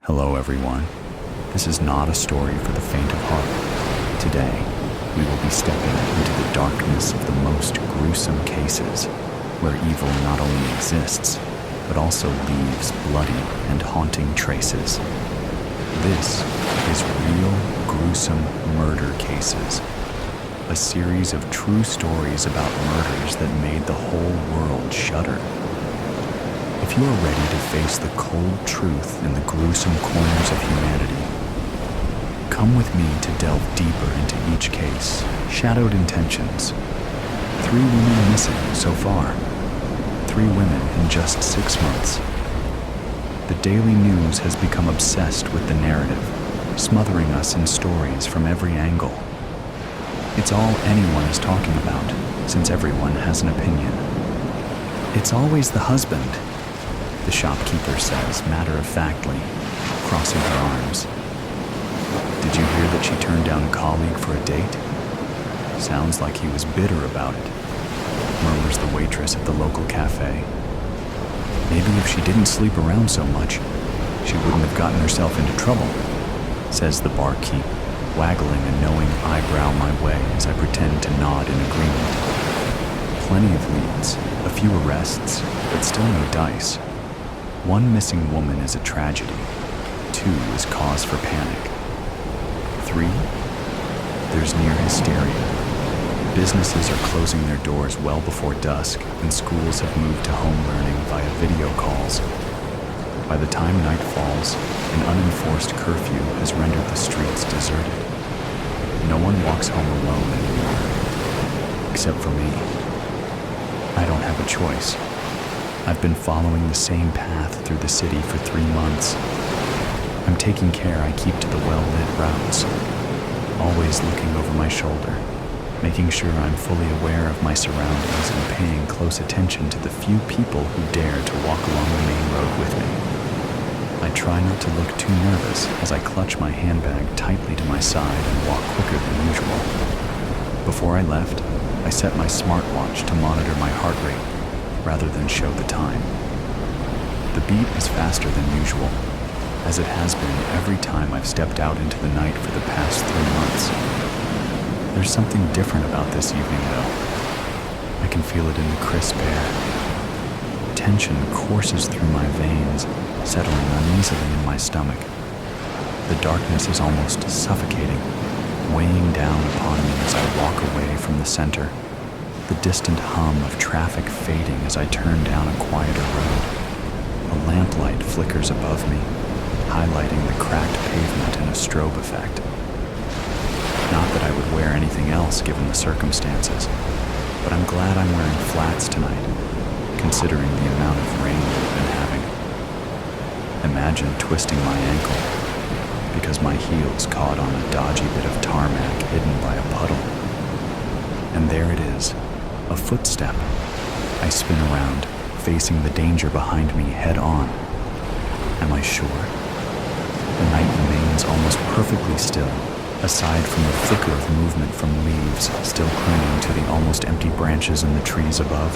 Hello everyone. This is not a story for the faint of heart. Today, we will be stepping into the darkness of the most gruesome cases, where evil not only exists, but also leaves bloody and haunting traces. This is Real Gruesome Murder Cases, a series of true stories about murders that made the whole world shudder. If you are ready to face the cold truth in the gruesome corners of humanity, come with me to delve deeper into each case. Shadowed intentions. 3 women missing so far. 3 women in just 6 months. The Daily News has become obsessed with the narrative, smothering us in stories from every angle. It's all anyone is talking about, since everyone has an opinion. It's always the husband, the shopkeeper says matter-of-factly, crossing her arms. Did you hear that she turned down a colleague for a date? Sounds like he was bitter about it, murmurs the waitress at the local cafe. Maybe if she didn't sleep around so much, she wouldn't have gotten herself into trouble, says the barkeep, waggling a knowing eyebrow my way as I pretend to nod in agreement. Plenty of leads, a few arrests, but still no dice. 1 missing woman is a tragedy. 2 is cause for panic. 3, there's near hysteria. Businesses are closing their doors well before dusk, and schools have moved to home learning via video calls. By the time night falls, an unenforced curfew has rendered the streets deserted. No one walks home alone anymore, except for me. I don't have a choice. I've been following the same path through the city for 3 months. I'm taking care I keep to the well-lit routes, always looking over my shoulder, making sure I'm fully aware of my surroundings and paying close attention to the few people who dare to walk along the main road with me. I try not to look too nervous as I clutch my handbag tightly to my side and walk quicker than usual. Before I left, I set my smartwatch to monitor my heart rate rather than show the time. The beat is faster than usual, as it has been every time I've stepped out into the night for the past 3 months. There's something different about this evening, though. I can feel it in the crisp air. Tension courses through my veins, settling uneasily in my stomach. The darkness is almost suffocating, weighing down upon me as I walk away from the center, the distant hum of traffic fading as I turn down a quieter road. A lamplight flickers above me, highlighting the cracked pavement in a strobe effect. Not that I would wear anything else given the circumstances, but I'm glad I'm wearing flats tonight, considering the amount of rain we've been having. Imagine twisting my ankle because my heels caught on a dodgy bit of tarmac hidden by a puddle. And there it is, a footstep. I spin around, facing the danger behind me head on. Am I sure? The night remains almost perfectly still, aside from the flicker of movement from leaves still clinging to the almost empty branches in the trees above.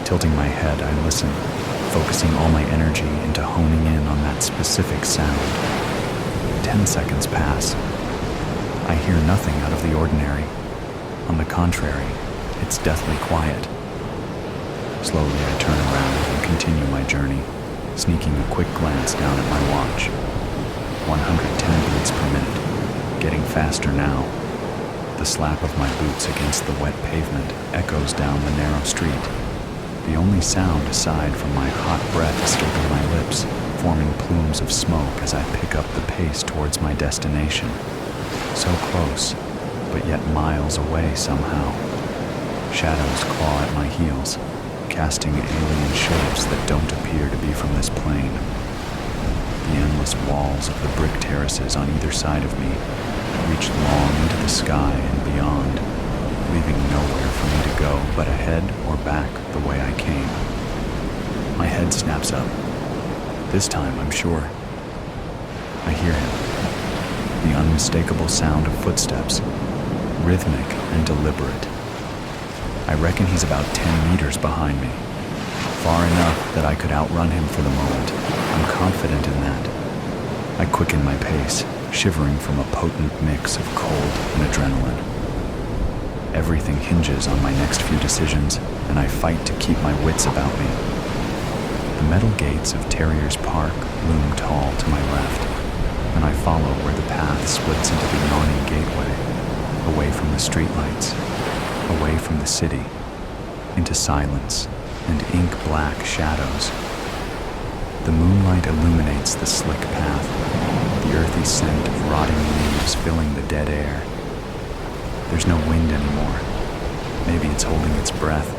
Tilting my head, I listen, focusing all my energy into honing in on that specific sound. 10 seconds pass. I hear nothing out of the ordinary. On the contrary, it's deathly quiet. Slowly I turn around and continue my journey, sneaking a quick glance down at my watch. 110 beats per minute, getting faster now. The slap of my boots against the wet pavement echoes down the narrow street. The only sound aside from my hot breath escaping my lips, forming plumes of smoke as I pick up the pace towards my destination. So close, but yet miles away somehow. Shadows claw at my heels, casting alien shapes that don't appear to be from this plane. The endless walls of the brick terraces on either side of me reach long into the sky and beyond, leaving nowhere for me to go but ahead or back the way I came. My head snaps up. This time, I'm sure. I hear him. The unmistakable sound of footsteps, rhythmic and deliberate. I reckon he's about 10 meters behind me, far enough that I could outrun him for the moment. I'm confident in that. quicken my pace, shivering from a potent mix of cold and adrenaline. Everything hinges on my next few decisions, and I fight to keep my wits about me. The metal gates of Terrier's Park loom tall to my left, and I follow where the path splits into the yawning gateway, away from the streetlights, away from the city, into silence and ink-black shadows. The moonlight illuminates the slick path, the earthy scent of rotting leaves filling the dead air. There's no wind anymore. Maybe it's holding its breath,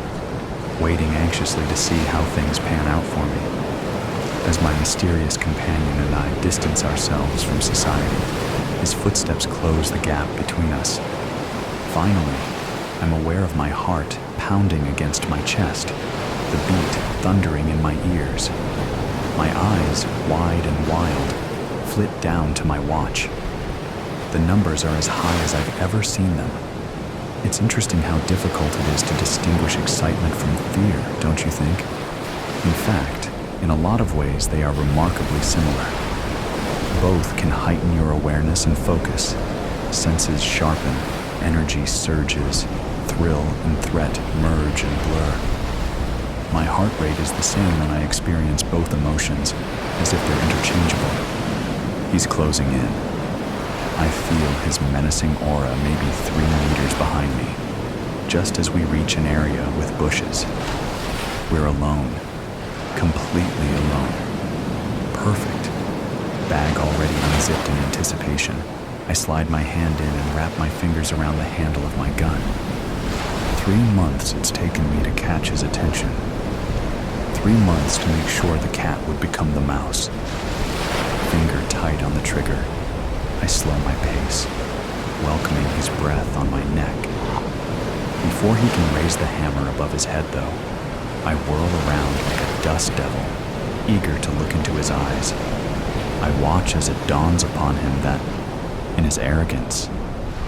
waiting anxiously to see how things pan out for me. As my mysterious companion and I distance ourselves from society, his footsteps close the gap between us. Finally, I'm aware of my heart pounding against my chest, the beat thundering in my ears. My eyes, wide and wild, flit down to my watch. The numbers are as high as I've ever seen them. It's interesting how difficult it is to distinguish excitement from fear, don't you think? In fact, in a lot of ways they are remarkably similar. Both can heighten your awareness and focus. Senses sharpen, energy surges, thrill and threat merge and blur. My heart rate is the same when I experience both emotions, as if they're interchangeable. He's closing in. I feel his menacing aura maybe 3 meters behind me, just as we reach an area with bushes. We're alone, completely alone. Perfect. Bag already unzipped in anticipation. I slide my hand in and wrap my fingers around the handle of my gun. 3 months it's taken me to catch his attention. 3 months to make sure the cat would become the mouse. Finger tight on the trigger. I slow my pace, welcoming his breath on my neck. Before he can raise the hammer above his head, though, I whirl around like a dust devil, eager to look into his eyes. I watch as it dawns upon him that, in his arrogance,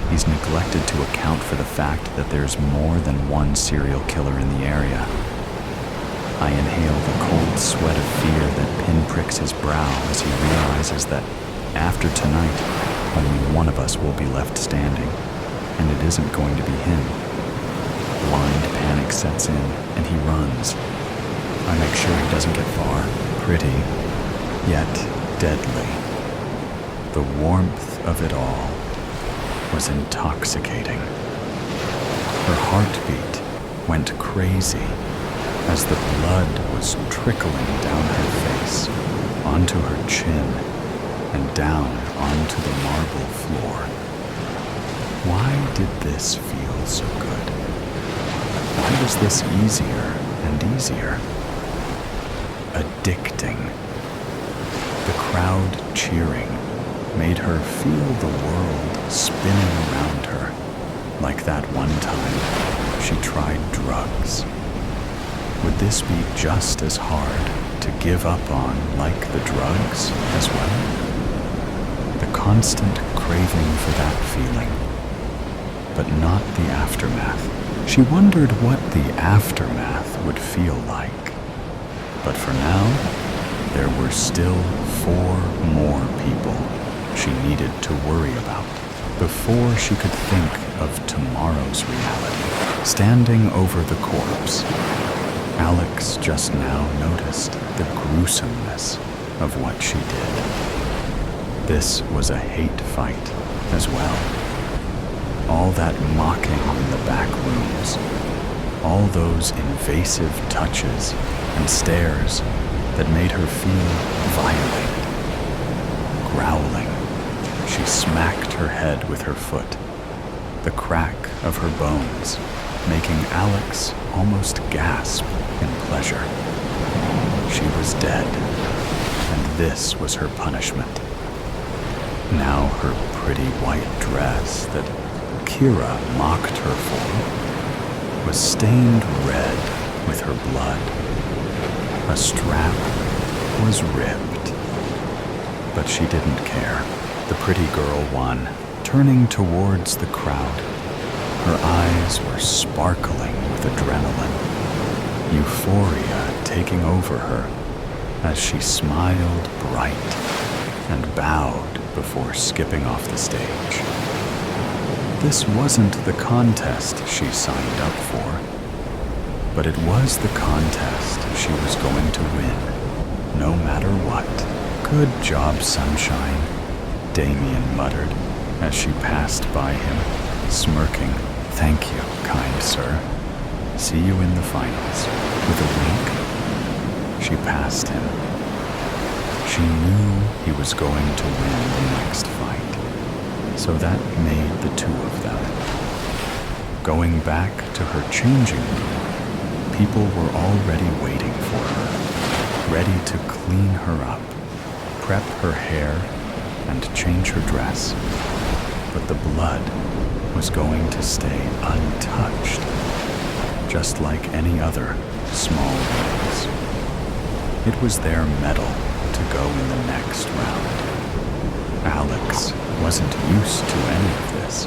he's neglected to account for the fact that there's more than one serial killer in the area. I inhale the cold sweat of fear that pinpricks his brow as he realizes that, after tonight, only one of us will be left standing, and it isn't going to be him. Blind panic sets in, and he runs. I make sure he doesn't get far. Pretty, yet deadly. The warmth of it all was intoxicating. Her heartbeat went crazy as the blood was trickling down her face, onto her chin, and down onto the marble floor. Why did this feel so good? Why was this easier and easier? Addicting. The crowd cheering made her feel the world spinning around her, like that one time she tried drugs. Would this be just as hard to give up on like the drugs as well? The constant craving for that feeling, but not the aftermath. She wondered what the aftermath would feel like. But for now, there were still 4 more people she needed to worry about before she could think of tomorrow's reality. Standing over the corpse, Alex just now noticed the gruesomeness of what she did. This was a hate fight as well. All that mocking in the back rooms, all those invasive touches and stares that made her feel violated. Growling, she smacked her head with her foot, the crack of her bones making Alex almost gasp in pleasure. She was dead, and this was her punishment. Now her pretty white dress that Kira mocked her for was stained red with her blood. A strap was ripped, but she didn't care. The pretty girl won, turning towards the crowd. Her eyes were sparkling with adrenaline, euphoria taking over her as she smiled bright, and bowed before skipping off the stage. This wasn't the contest she signed up for, but it was the contest she was going to win, no matter what. "Good job, sunshine," Damien muttered as she passed by him, smirking. "Thank you, kind sir. See you in the finals." With a wink, she passed him. She knew he was going to win the next fight, so that made the two of them. Going back to her changing room, people were already waiting for her, ready to clean her up, prep her hair, and change her dress. But the blood was going to stay untouched, just like any other small wounds. It was their medal to go in the next round. Alex wasn't used to any of this,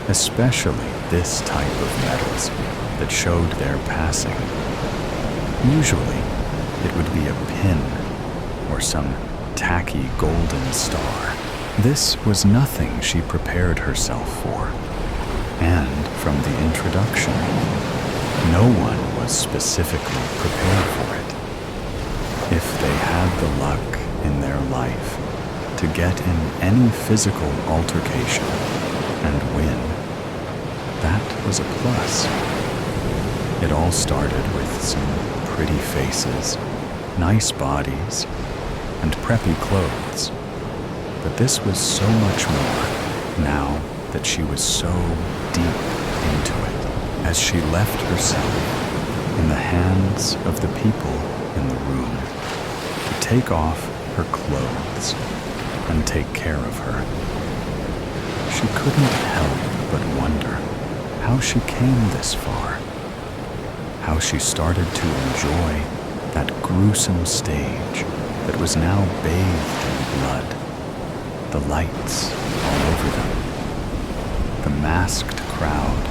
especially this type of medals that showed their passing. Usually, it would be a pin or some tacky golden star. This was nothing she prepared herself for, and from the introduction, no one was specifically prepared for it. If they had the luck in their life to get in any physical altercation and win, that was a plus. It all started with some pretty faces, nice bodies, and preppy clothes. But this was so much more now that she was so deep into it, as she left herself in the hands of the people in the room to take off her clothes and take care of her. She couldn't help but wonder how she came this far, how she started to enjoy that gruesome stage that was now bathed in blood, the lights all over them, the masked crowd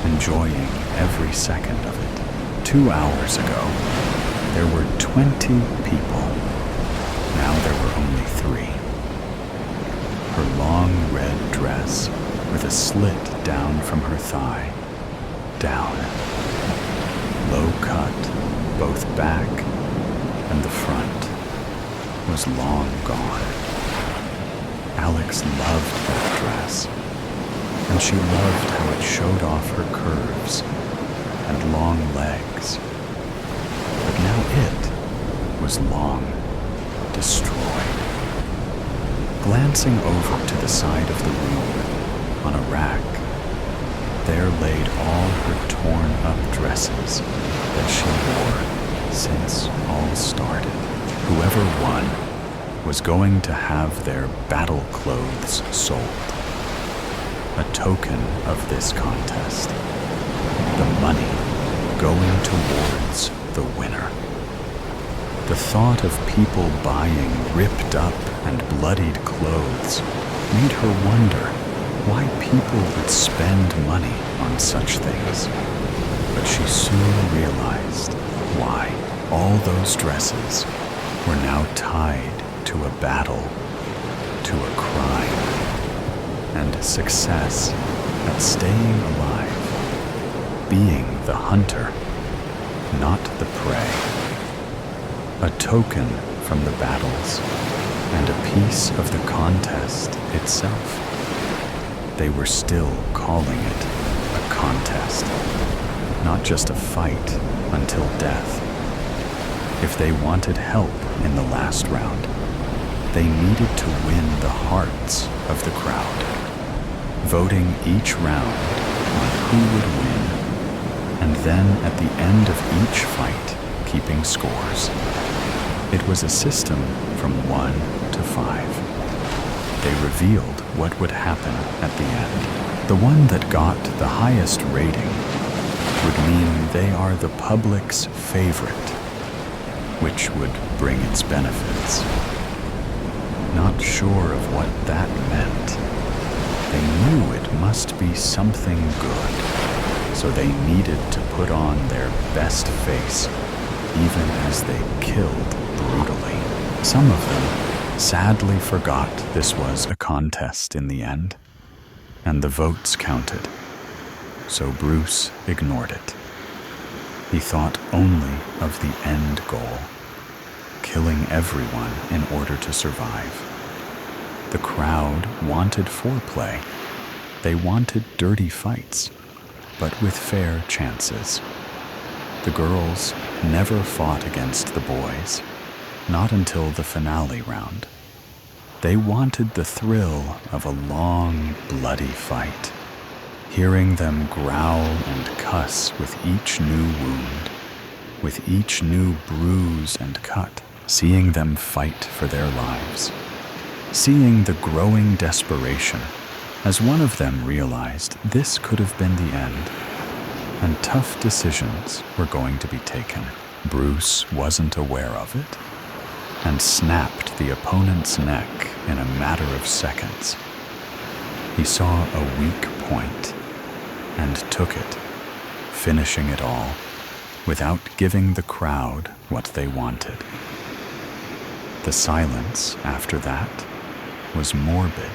enjoying every second of it. 2 hours ago, there were 20 people. Now there were only 3. Her long red dress with a slit down from her thigh, down, low cut, both back and the front, was long gone. Alex loved that dress, and she loved how it showed off her curves and long legs. But now it was long destroyed. Glancing over to the side of the room, on a rack, there laid all her torn-up dresses that she wore since all started. Whoever won was going to have their battle clothes sold. A token of this contest. The money going towards the winner. The thought of people buying ripped up and bloodied clothes made her wonder why people would spend money on such things. But she soon realized why all those dresses were now tied to a battle, to a crime, and success at staying alive, being the hunter, not the prey. A token from the battles, and a piece of the contest itself. They were still calling it a contest, not just a fight until death. If they wanted help in the last round, they needed to win the hearts of the crowd, voting each round on who would win, and then at the end of each fight, keeping scores. It was a system from 1 to 5. They revealed what would happen at the end. The one that got the highest rating would mean they are the public's favorite, which would bring its benefits. Not sure of what that meant. They knew it must be something good, so they needed to put on their best face, even as they killed brutally. Some of them sadly forgot this was a contest in the end, and the votes counted, so Bruce ignored it. He thought only of the end goal, killing everyone in order to survive. The crowd wanted foreplay. They wanted dirty fights, but with fair chances. The girls never fought against the boys, not until the finale round. They wanted the thrill of a long, bloody fight, hearing them growl and cuss with each new wound, with each new bruise and cut, seeing them fight for their lives, seeing the growing desperation as one of them realized this could have been the end, and tough decisions were going to be taken. Bruce wasn't aware of it, and snapped the opponent's neck in a matter of seconds. He saw a weak point and took it, finishing it all without giving the crowd what they wanted. The silence after that was morbid.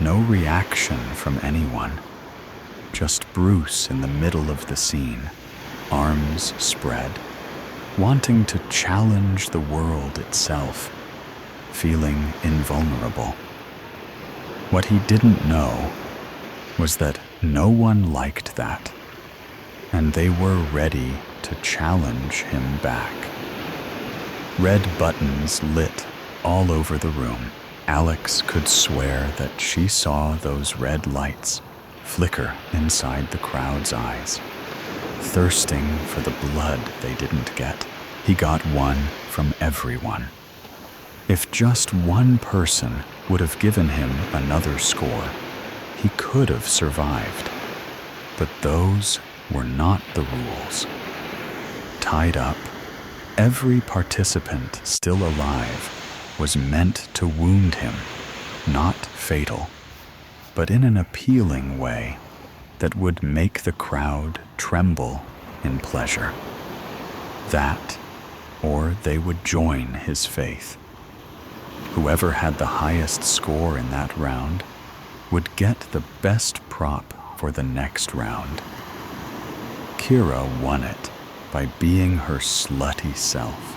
No reaction from anyone, just Bruce in the middle of the scene, arms spread, wanting to challenge the world itself, feeling invulnerable. What he didn't know was that no one liked that, and they were ready to challenge him back. Red buttons lit all over the room. Alex could swear that she saw those red lights flicker inside the crowd's eyes, thirsting for the blood they didn't get. He got one from everyone. If just one person would have given him another score, he could have survived. But those were not the rules. Tied up, every participant still alive was meant to wound him, not fatal, but in an appealing way that would make the crowd tremble in pleasure. That, or they would join his faith. Whoever had the highest score in that round would get the best prop for the next round. Kira won it by being her slutty self,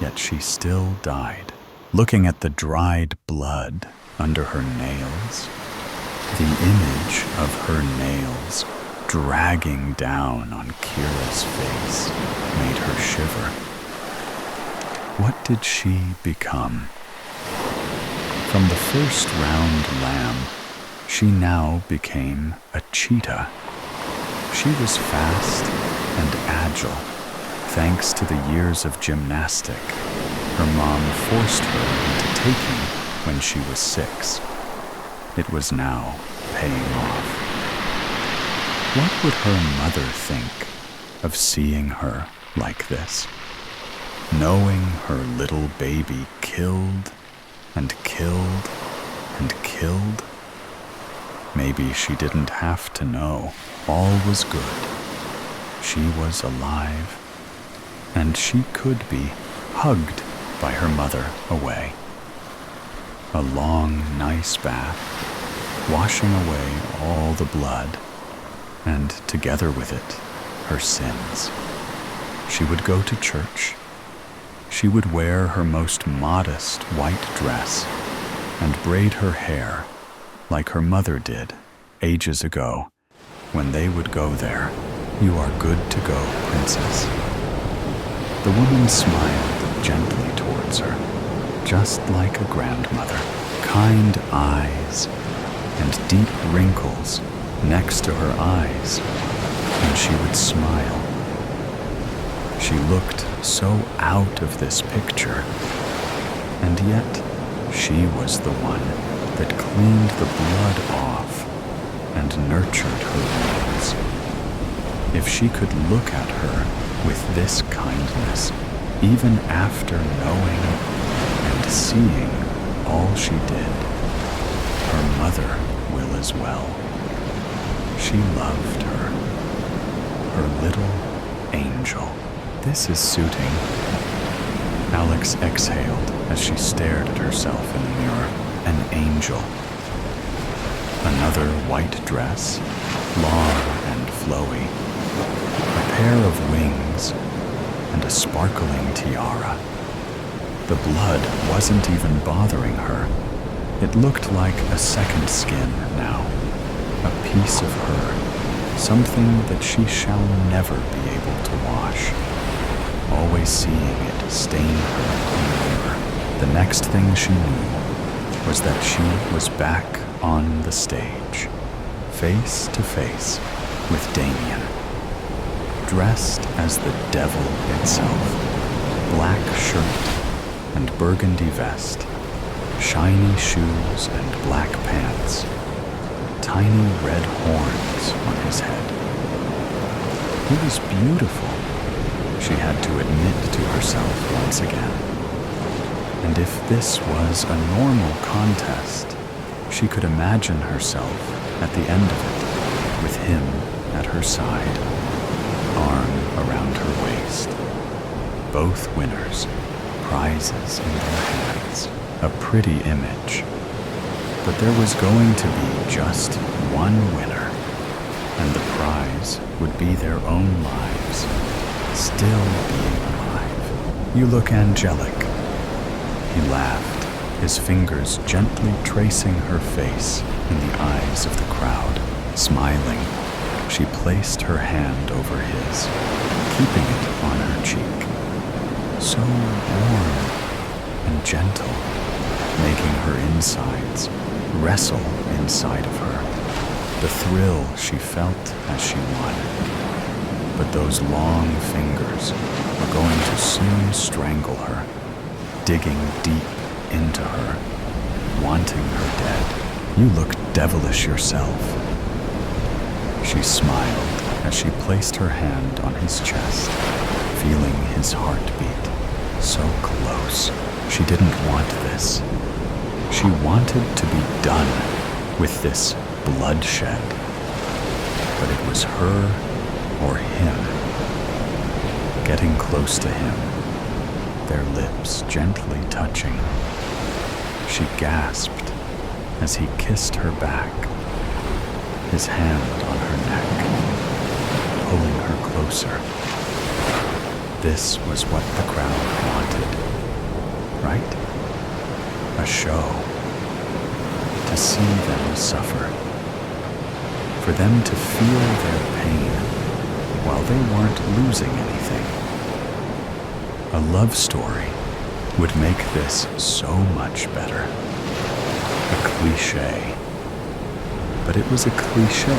yet she still died. Looking at the dried blood under her nails, the image of her nails dragging down on Kira's face made her shiver. What did she become? From the first round lamb, she now became a cheetah. She was fast and agile, thanks to the years of gymnastic her mom forced her into taking when she was 6. It was now paying off. What would her mother think of seeing her like this? Knowing her little baby killed and killed and killed? Maybe she didn't have to know. All was good. She was alive, and she could be hugged by her mother away. A long, nice bath, washing away all the blood, and together with it, her sins. She would go to church. She would wear her most modest white dress and braid her hair like her mother did ages ago when they would go there. "You are good to go, princess." The woman smiled gently towards her, just like a grandmother. Kind eyes and deep wrinkles next to her eyes, and she would smile. She looked so out of this picture, and yet she was the one that cleaned the blood off and nurtured her wounds. If she could look at her with this kindness, even after knowing and seeing all she did, her mother will as well. She loved her, her little angel. This is suiting. Alex exhaled as she stared at herself in the mirror. An angel. Another white dress, long and flowy. A pair of wings and a sparkling tiara. The blood wasn't even bothering her. It looked like a second skin now. A piece of her. Something that she shall never be able to wash. Always seeing it stain her in the mirror. The next thing she knew was that she was back on the stage, face to face with Damien. Dressed as the devil itself. Black shirt and burgundy vest, shiny shoes and black pants, tiny red horns on his head. He was beautiful, she had to admit to herself once again. And if this was a normal contest, she could imagine herself at the end of it, with him at her side, arm around her waist. Both winners, prizes in their hands, a pretty image. But there was going to be just one winner, and the prize would be their own lives, still being alive. You look angelic. He laughed, his fingers gently tracing her face in the eyes of the crowd. Smiling, she placed her hand over his, keeping it on her cheek. So warm and gentle, making her insides wrestle inside of her. The thrill she felt as she won. But those long fingers were going to soon strangle her, digging deep into her, wanting her dead. You look devilish yourself. She smiled as she placed her hand on his chest, feeling his heartbeat. So close. She didn't want this. She wanted to be done with this bloodshed. But it was her or him. Getting close to him, their lips gently touching. She gasped as he kissed her back, his hand on her neck, pulling her closer. This was what the crowd wanted, right? A show. To see them suffer. For them to feel their pain while they weren't losing anything. A love story would make this so much better. A cliché. But it was a cliché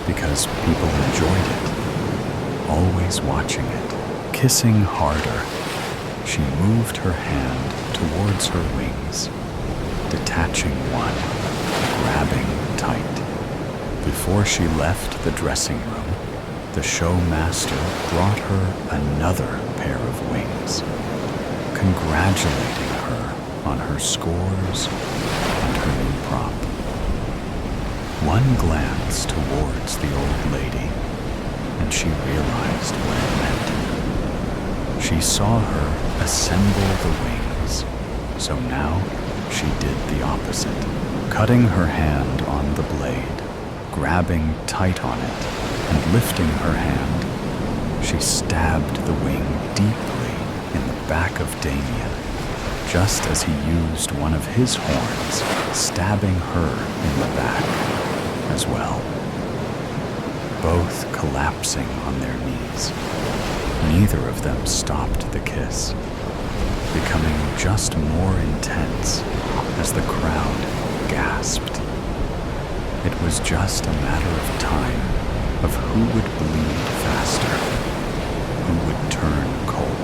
because people enjoyed it, always watching it. Kissing harder, she moved her hand towards her wings, detaching one, grabbing tight. Before she left the dressing room, the showmaster brought her another pair of wings, congratulating her on her scores and her new prop. One glance towards the old lady, and she realized what it meant. She saw her assemble the wings, so now she did the opposite, cutting her hand on the blade, grabbing tight on it, and lifting her hand. She stabbed the wing deeply in the back of Damien, just as he used one of his horns, stabbing her in the back as well. Both collapsing on their knees. Neither of them stopped the kiss, becoming just more intense as the crowd gasped. It was just a matter of time of who would bleed faster, who would turn cold.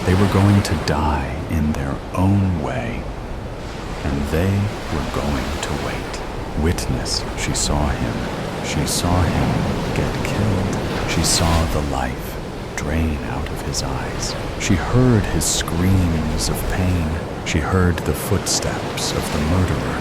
They were going to die in their own way, and they were going to wait. Witness, she saw him. She saw him get killed. She saw the life drain out of his eyes. She heard his screams of pain. She heard the footsteps of the murderer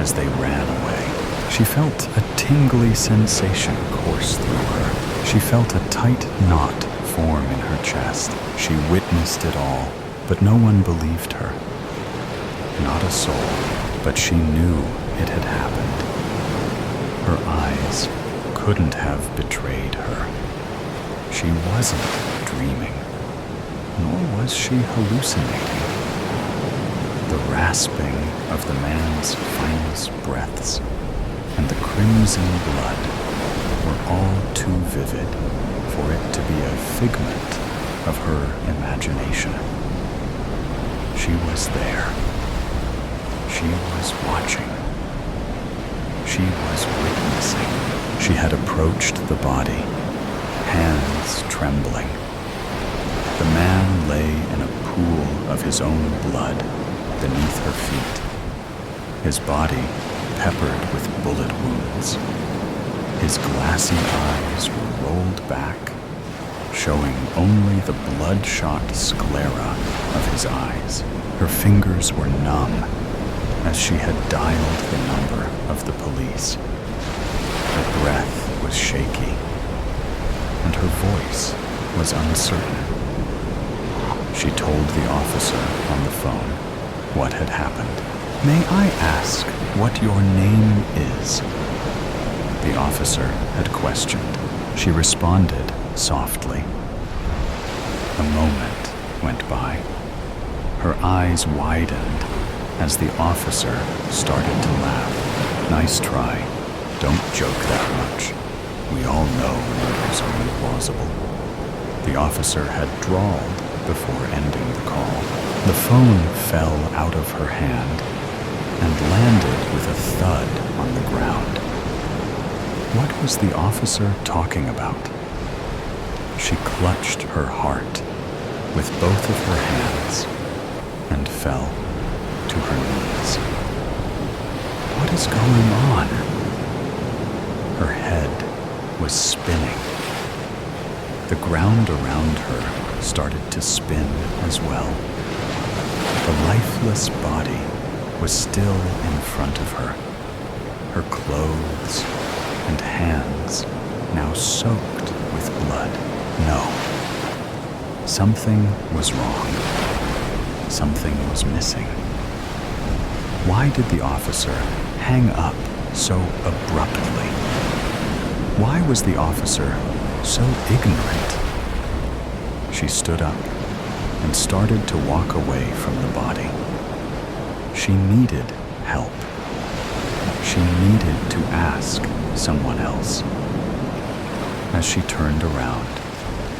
as they ran away. She felt a tingly sensation course through her. She felt a tight knot form in her chest. She witnessed it all, But no one believed her. Not a soul, but she knew it had happened. Her eyes couldn't have betrayed her. She wasn't dreaming, nor was she hallucinating. The rasping of the man's finest breaths and the crimson blood were all too vivid for it to be a figment of her imagination. She was there. She was watching. She was witnessing. She had approached the body, hands trembling. The man lay in a pool of his own blood beneath her feet, his body peppered with bullet wounds. His glassy eyes were rolled back, showing only the bloodshot sclera of his eyes. Her fingers were numb as she had dialed the number of the police. Her breath was shaky, and her voice was uncertain. She told the officer on the phone what had happened. "May I ask what your name is?" The officer had questioned. She responded softly. A moment went by. Her eyes widened as the officer started to laugh. "Nice try. Don't joke that much. We all know murders are implausible." The officer had drawled before ending the call. The phone fell out of her hand and landed with a thud on the ground. What was the officer talking about? She clutched her heart with both of her hands and fell to her knees. What is going on? Her head was spinning. The ground around her started to spin as well. The lifeless body was still in front of her, her clothes and hands now soaked with blood. No. Something was wrong. Something was missing. Why did the officer hang up so abruptly? Why was the officer so ignorant? She stood up and started to walk away from the body. She needed help. She needed to ask someone else. As she turned around,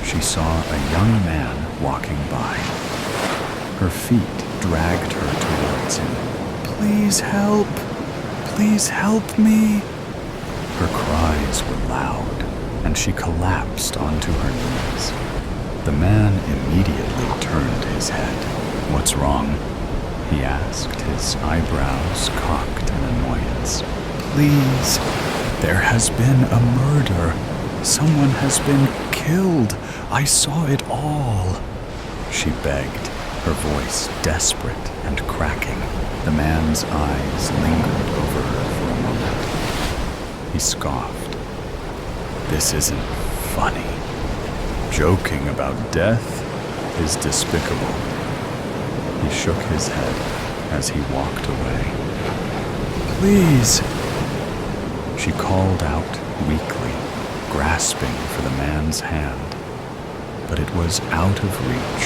she saw a young man walking by. Her feet dragged her towards him. "Please help! Please help me!" Her cries were loud, and she collapsed onto her knees. The man immediately turned his head. "What's wrong?" he asked, his eyebrows cocked in annoyance. "Please, there has been a murder. Someone has been killed. I saw it all," she begged, her voice desperate and cracking. The man's eyes lingered over her for a moment. He scoffed. "This isn't funny. Joking about death is despicable." He shook his head as he walked away. "Please," she called out weakly, grasping for the man's hand. But it was out of reach,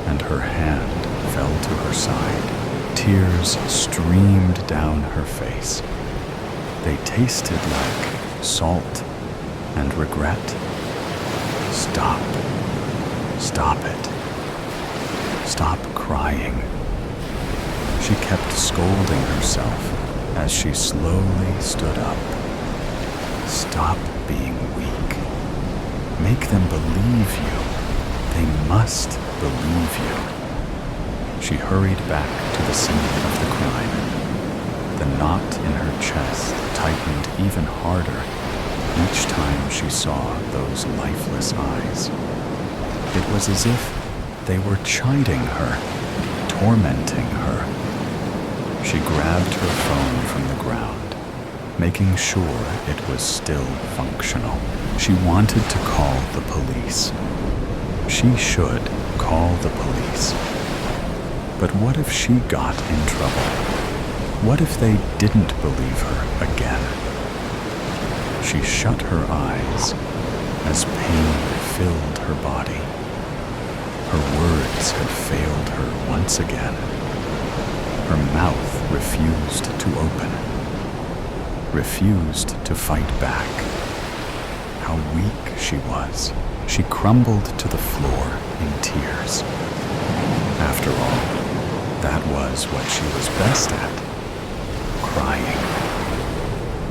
and her hand fell to her side. Tears streamed down her face. They tasted like salt and regret. "Stop. Stop it. Stop crying." She kept scolding herself as she slowly stood up. "Stop being weak. Make them believe you. They must believe you." She hurried back to the scene of the crime. The knot in her chest tightened even harder each time she saw those lifeless eyes. It was as if they were chiding her, tormenting her. She grabbed her phone from the ground, making sure it was still functional. She wanted to call the police. She should call the police. But what if she got in trouble? What if they didn't believe her again? She shut her eyes as pain filled her body. Her words had failed her once again. Her mouth refused to open, refused to fight back. How weak she was. She crumbled to the floor in tears. After all, that was what she was best at, crying.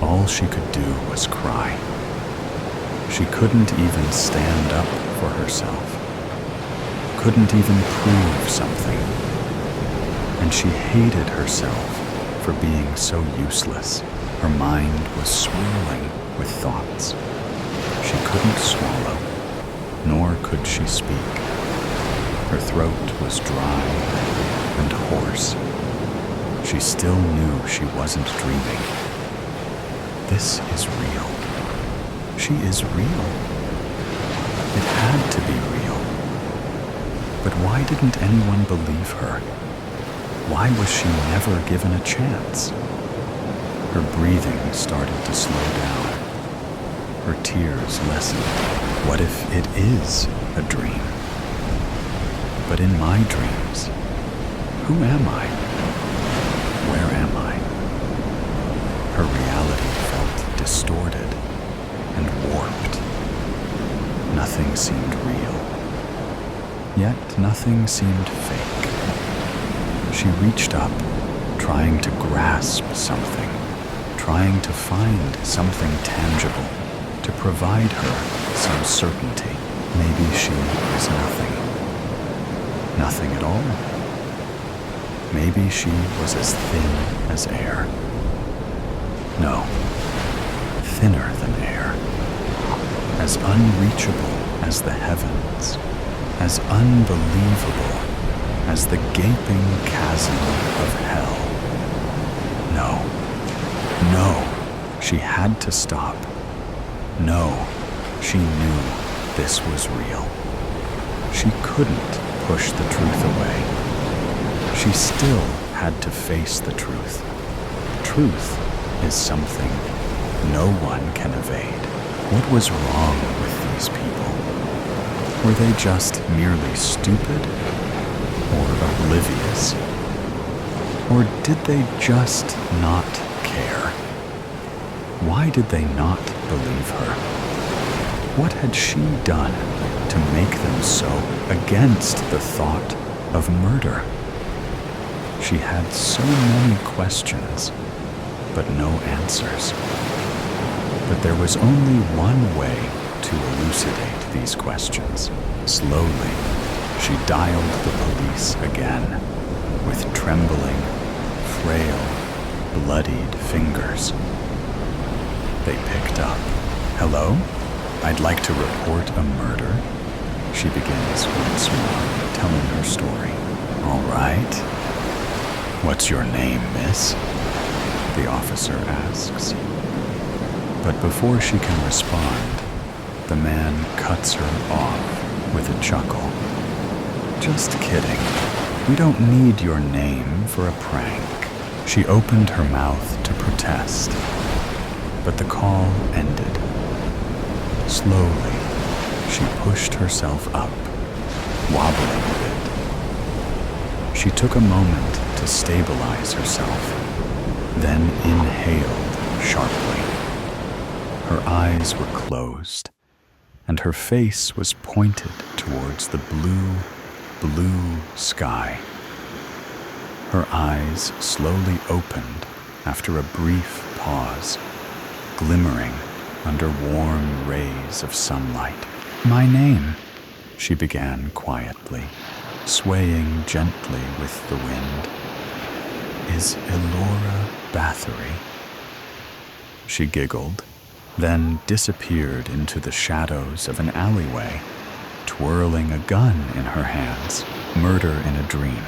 All she could do was cry. She couldn't even stand up for herself, couldn't even prove something. And she hated herself for being so useless. Her mind was swirling with thoughts. She couldn't swallow, nor could she speak. Her throat was dry and hoarse. She still knew she wasn't dreaming. This is real. She is real. It had to be real. But why didn't anyone believe her? Why was she never given a chance? Her breathing started to slow down. Her tears lessened. What if it is a dream? But in my dreams, who am I? Where am I? Her reality felt distorted and warped. Nothing seemed real. Yet nothing seemed fake. She reached up, trying to grasp something, trying to find something tangible to provide her some certainty. Maybe she was nothing. Nothing at all. Maybe she was as thin as air. No, thinner than air. As unreachable as the heavens. As unbelievable as the gaping chasm of hell. No, she had to stop. No, she knew this was real. She couldn't push the truth away. She still had to face the truth. Truth is something no one can evade. What was wrong with these people? Were they just merely stupid or oblivious? Or did they just not care? Why did they not believe her? What had she done to make them so against the thought of murder? She had so many questions, but no answers. But there was only one way to elucidate these questions. Slowly, she dialed the police again, with trembling, frail, bloodied fingers. They picked up. Hello? I'd like to report a murder. She begins once more, telling her story. All right. What's your name, miss? The officer asks. But before she can respond, the man cuts her off with a chuckle. Just kidding. We don't need your name for a prank. She opened her mouth to protest, but the call ended. Slowly, she pushed herself up, wobbling a bit. She took a moment to stabilize herself, then inhaled sharply. Her eyes were closed, and her face was pointed towards the blue sky. Her eyes slowly opened after a brief pause, glimmering under warm rays of sunlight. My name, she began quietly, swaying gently with the wind, is Elora Bathory. She giggled, then disappeared into the shadows of an alleyway, twirling a gun in her hands. Murder in a dream.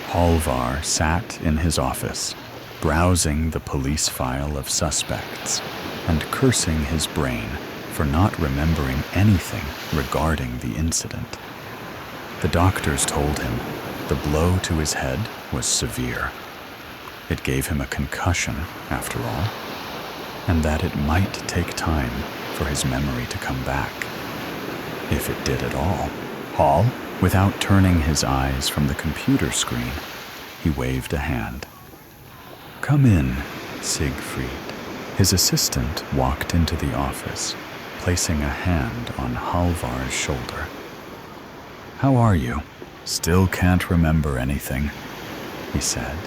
Halvar sat in his office, browsing the police file of suspects and cursing his brain for not remembering anything regarding the incident. The doctors told him the blow to his head was severe. It gave him a concussion, after all, and that it might take time for his memory to come back, if it did at all. Hall, without turning his eyes from the computer screen, he waved a hand. "Come in, Siegfried." His assistant walked into the office, placing a hand on Halvar's shoulder. "How are you? Still can't remember anything," he said,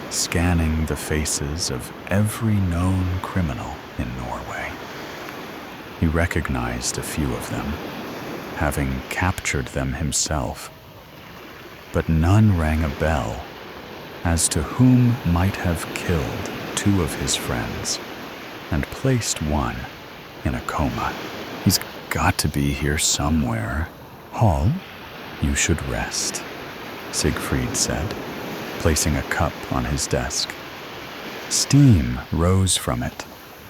scanning the faces of every known criminal in Norway. He recognized a few of them, having captured them himself, but none rang a bell as to whom might have killed two of his friends and placed one in a coma. "He's got to be here somewhere. Hall, you should rest," Siegfried said, placing a cup on his desk. Steam rose from it,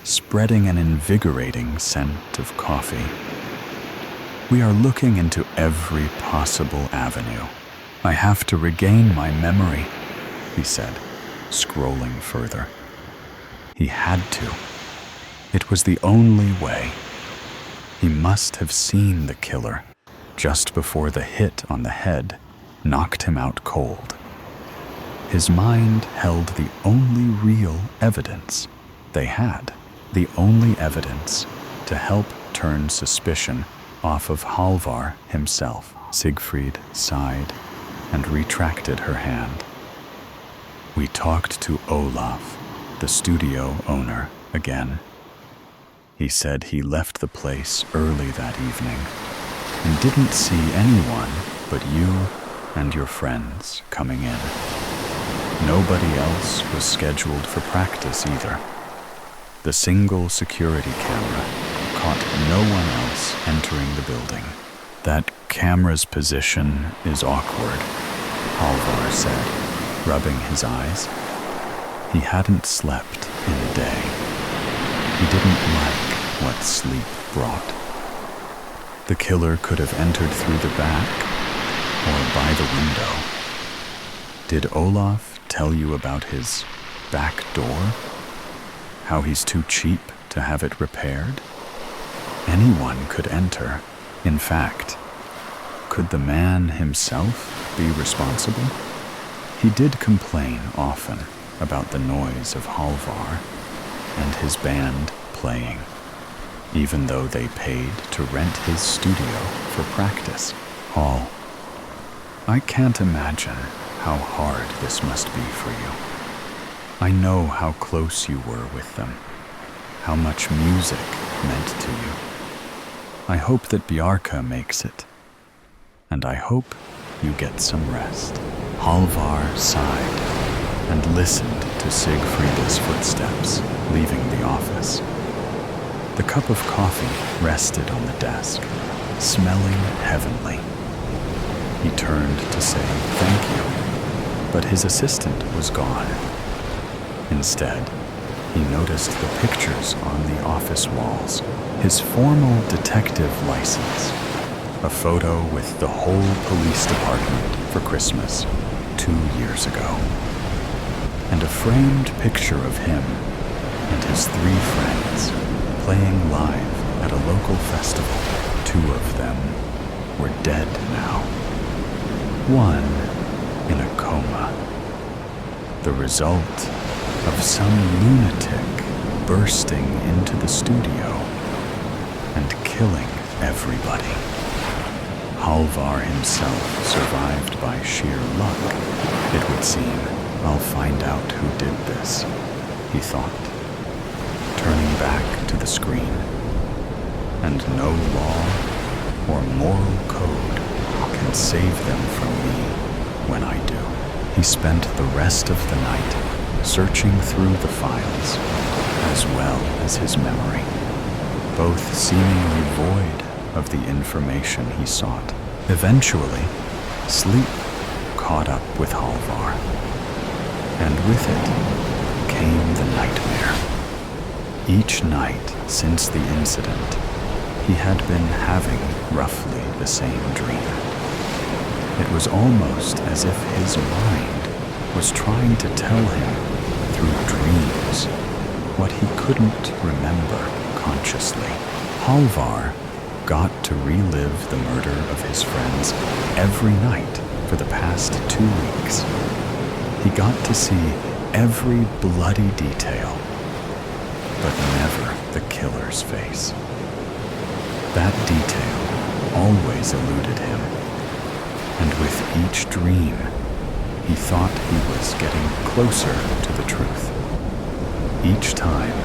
spreading an invigorating scent of coffee. "We are looking into every possible avenue. I have to regain my memory," he said, scrolling further. He had to. It was the only way. He must have seen the killer just before the hit on the head knocked him out cold. His mind held the only real evidence they had, the only evidence to help turn suspicion off of Halvar himself. Siegfried sighed and retracted her hand. "We talked to Olaf, the studio owner, again. He said he left the place early that evening and didn't see anyone but you and your friends coming in. Nobody else was scheduled for practice either. The single security camera caught no one else entering the building. That camera's position is awkward," Halvar said, rubbing his eyes. He hadn't slept in a day. He didn't like what sleep brought. The killer could have entered through the back or by the window. Did Olaf tell you about his back door? How he's too cheap to have it repaired? Anyone could enter. In fact, could the man himself be responsible? He did complain often about the noise of Halvar and his band playing, even though they paid to rent his studio for practice. Hall, I can't imagine how hard this must be for you. I know how close you were with them, how much music meant to you. I hope that Bjarka makes it, and I hope you get some rest." Halvar sighed and listened to Siegfried's footsteps leaving the office. The cup of coffee rested on the desk, smelling heavenly. He turned to say thank you, but his assistant was gone. Instead, he noticed the pictures on the office walls, his formal detective license, a photo with the whole police department for Christmas 2 years ago, and a framed picture of him and his 3 friends playing live at a local festival. 2 of them were dead now, 1 in a coma, the result of some lunatic bursting into the studio and killing everybody. Halvar himself survived by sheer luck, it would seem. "I'll find out who did this," he thought, turning back to the screen. "And no law or moral code can save them from me when I do." He spent the rest of the night searching through the files, as well as his memory, both seemingly void of the information he sought. Eventually, sleep caught up with Halvar, and with it came the nightmare. Each night since the incident, he had been having roughly the same dream. It was almost as if his mind was trying to tell him through dreams what he couldn't remember consciously. Halvar got to relive the murder of his friends every night for the past 2 weeks. He got to see every bloody detail, but never the killer's face. That detail always eluded him, and with each dream, he thought he was getting closer to the truth. Each time,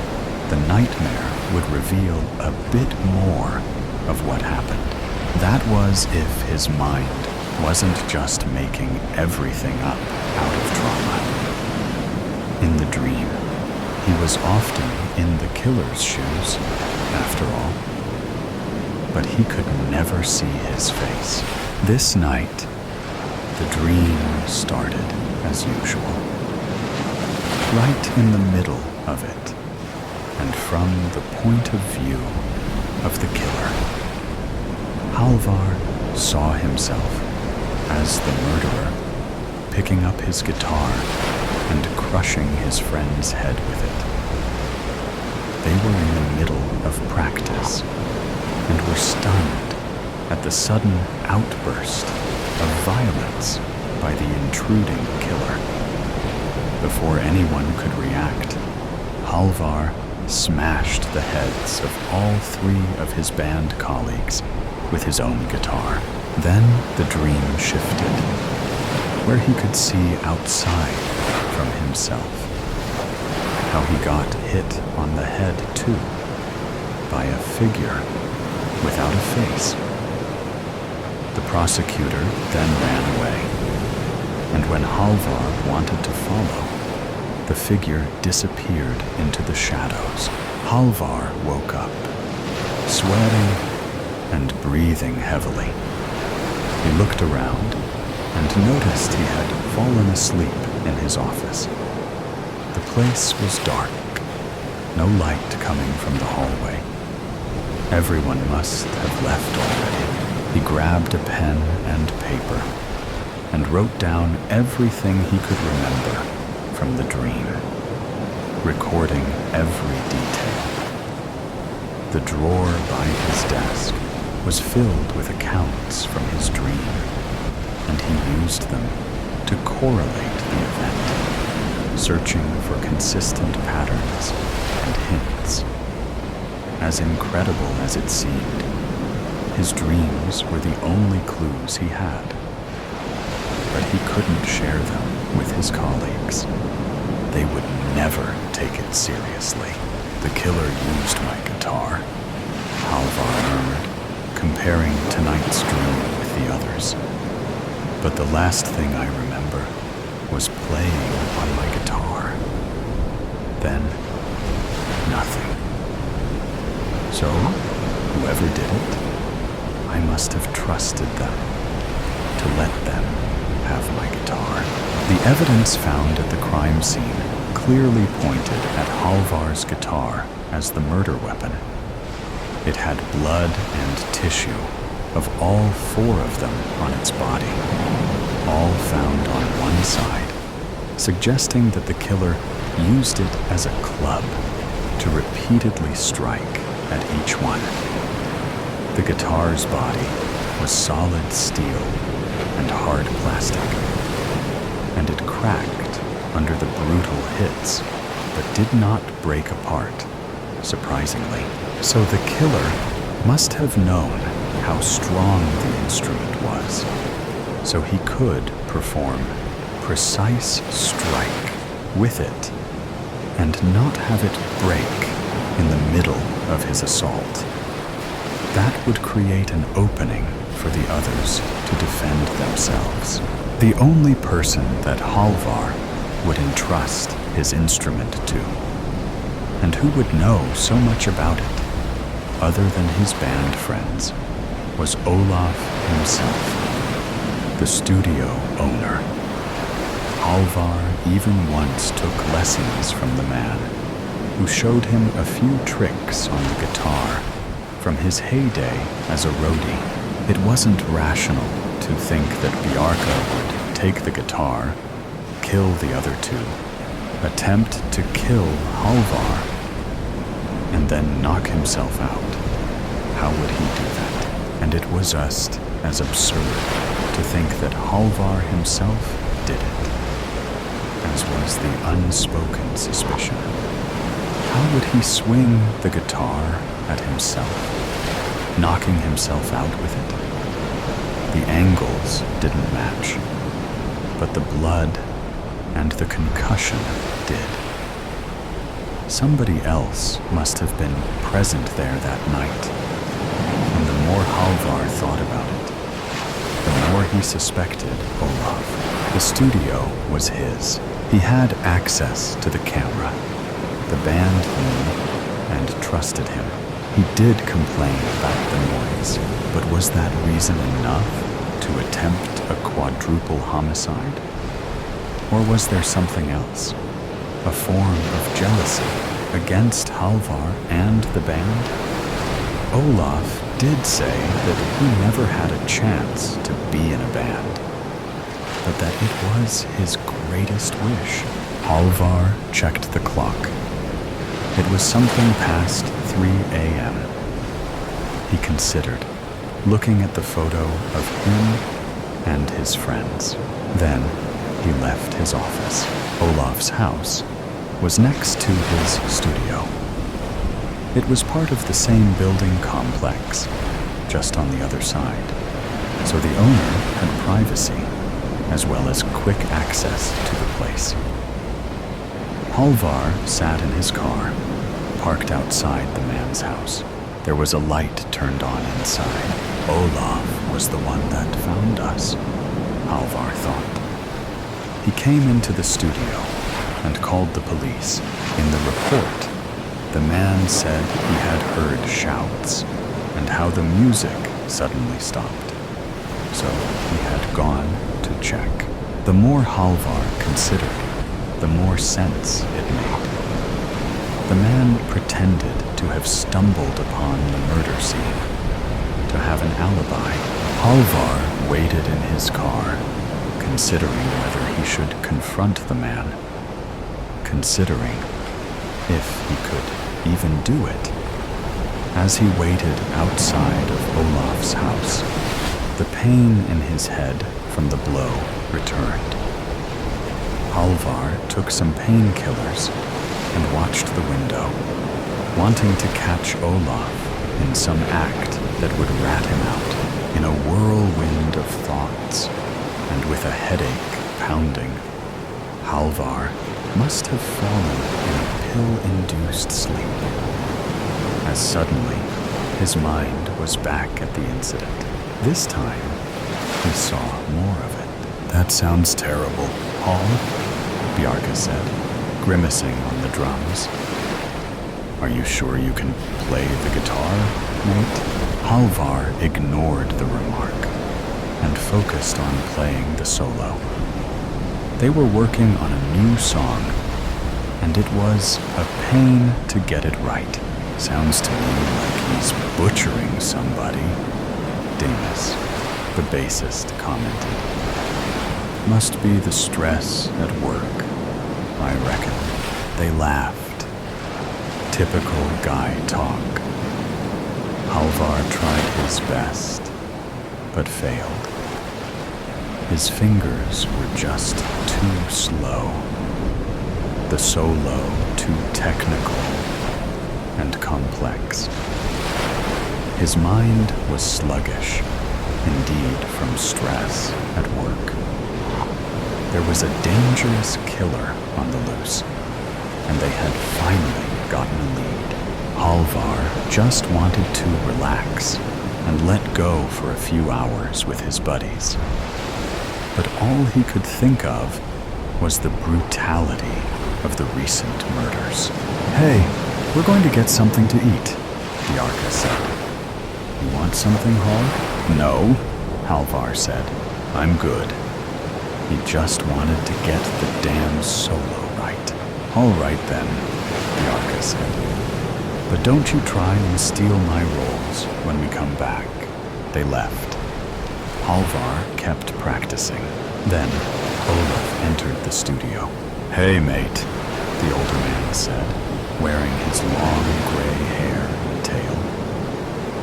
the nightmare would reveal a bit more of what happened. That was if his mind wasn't just making everything up out of trauma. In the dream, he was often in the killer's shoes, after all, but he could never see his face. This night, the dream started as usual. Right in the middle of it, and from the point of view of the killer. Halvar saw himself as the murderer, picking up his guitar and crushing his friend's head with it. They were in the middle of practice and were stunned at the sudden outburst of violence by the intruding killer. Before anyone could react, Halvar smashed the heads of all 3 of his band colleagues with his own guitar. Then the dream shifted, where he could see outside from himself. How he got hit on the head, too, by a figure without a face. The prosecutor then ran away, and when Halvar wanted to follow, the figure disappeared into the shadows. Halvar woke up, sweating and breathing heavily. He looked around and noticed he had fallen asleep in his office. The place was dark, no light coming from the hallway. Everyone must have left already. He grabbed a pen and paper and wrote down everything he could remember from the dream, recording every detail. The drawer by his desk was filled with accounts from his dream, and he used them to correlate the event, searching for consistent patterns and hints. As incredible as it seemed, his dreams were the only clues he had. But he couldn't share them with his colleagues. They would never take it seriously. The killer used my guitar, Halvar murmured, comparing tonight's dream with the others. But the last thing I remember was playing on my guitar. Then, nothing. So, whoever did it, I must have trusted them to let them have my guitar. The evidence found at the crime scene clearly pointed at Halvar's guitar as the murder weapon. It had blood and tissue of all 4 of them on its body, all found on one side, suggesting that the killer used it as a club to repeatedly strike at each one. The guitar's body was solid steel and hard plastic, and it cracked under the brutal hits, but did not break apart, surprisingly. So the killer must have known how strong the instrument was, so he could perform precise strike with it and not have it break in the middle of his assault. That would create an opening for the others to defend themselves. The only person that Halvar would entrust his instrument to, and who would know so much about it, other than his band friends, was Olaf himself, the studio owner. Halvar even once took lessons from the man, who showed him a few tricks on the guitar from his heyday as a roadie. It wasn't rational to to think that Biarka would take the guitar, kill the other two, attempt to kill Halvar, and then knock himself out. How would he do that? And it was just as absurd to think that Halvar himself did it, as was the unspoken suspicion. How would he swing the guitar at himself, knocking himself out with it? The angles didn't match, but the blood and the concussion did. Somebody else must have been present there that night, and the more Halvar thought about it, the more he suspected Olaf. The studio was his. He had access to the camera. The band knew and trusted him. He did complain about the noise, but was that reason enough to attempt a quadruple homicide? Or was there something else? A form of jealousy against Halvar and the band? Olaf did say that he never had a chance to be in a band, but that it was his greatest wish. Halvar checked the clock. It was something past 3 a.m. He considered, looking at the photo of him and his friends. Then he left his office. Olaf's house was next to his studio. It was part of the same building complex, just on the other side, so the owner had privacy, as well as quick access to the place. Halvar sat in his car, parked outside the man's house. There was a light turned on inside. Olaf was the one that found us, Halvar thought. He came into the studio and called the police. In the report, the man said he had heard shouts and how the music suddenly stopped. So he had gone to check. The more Halvar considered, the more sense it made. The man pretended to have stumbled upon the murder scene, to have an alibi. Halvar waited in his car, considering whether he should confront the man, considering if he could even do it. As he waited outside of Olaf's house, the pain in his head from the blow returned. Halvar took some painkillers and watched the window, wanting to catch Olaf in some act that would rat him out. In a whirlwind of thoughts, and with a headache pounding, Halvar must have fallen in a pill-induced sleep, as suddenly his mind was back at the incident. This time, he saw more of it. That sounds terrible, Hal, Biarka said, grimacing on the drums. Are you sure you can play the guitar, mate? Halvar ignored the remark and focused on playing the solo. They were working on a new song, and it was a pain to get it right. Sounds to me like he's butchering somebody, Damus, the bassist, commented. Must be the stress at work, I reckon. They laughed. Typical guy talk. Halvar tried his best, but failed. His fingers were just too slow. The solo too technical and complex. His mind was sluggish, indeed from stress at work. There was a dangerous killer on the loose, and they had finally gotten a lead. Halvar just wanted to relax and let go for a few hours with his buddies. But all he could think of was the brutality of the recent murders. Hey, we're going to get something to eat, Biarka said. You want something, Hal? No, Halvar said. I'm good. He just wanted to get the damn solo right. All right then, Biarka said. But don't you try and steal my roles when we come back. They left. Halvar kept practicing. Then, Olaf entered the studio. "Hey, mate," the older man said, wearing his long gray hair and tail.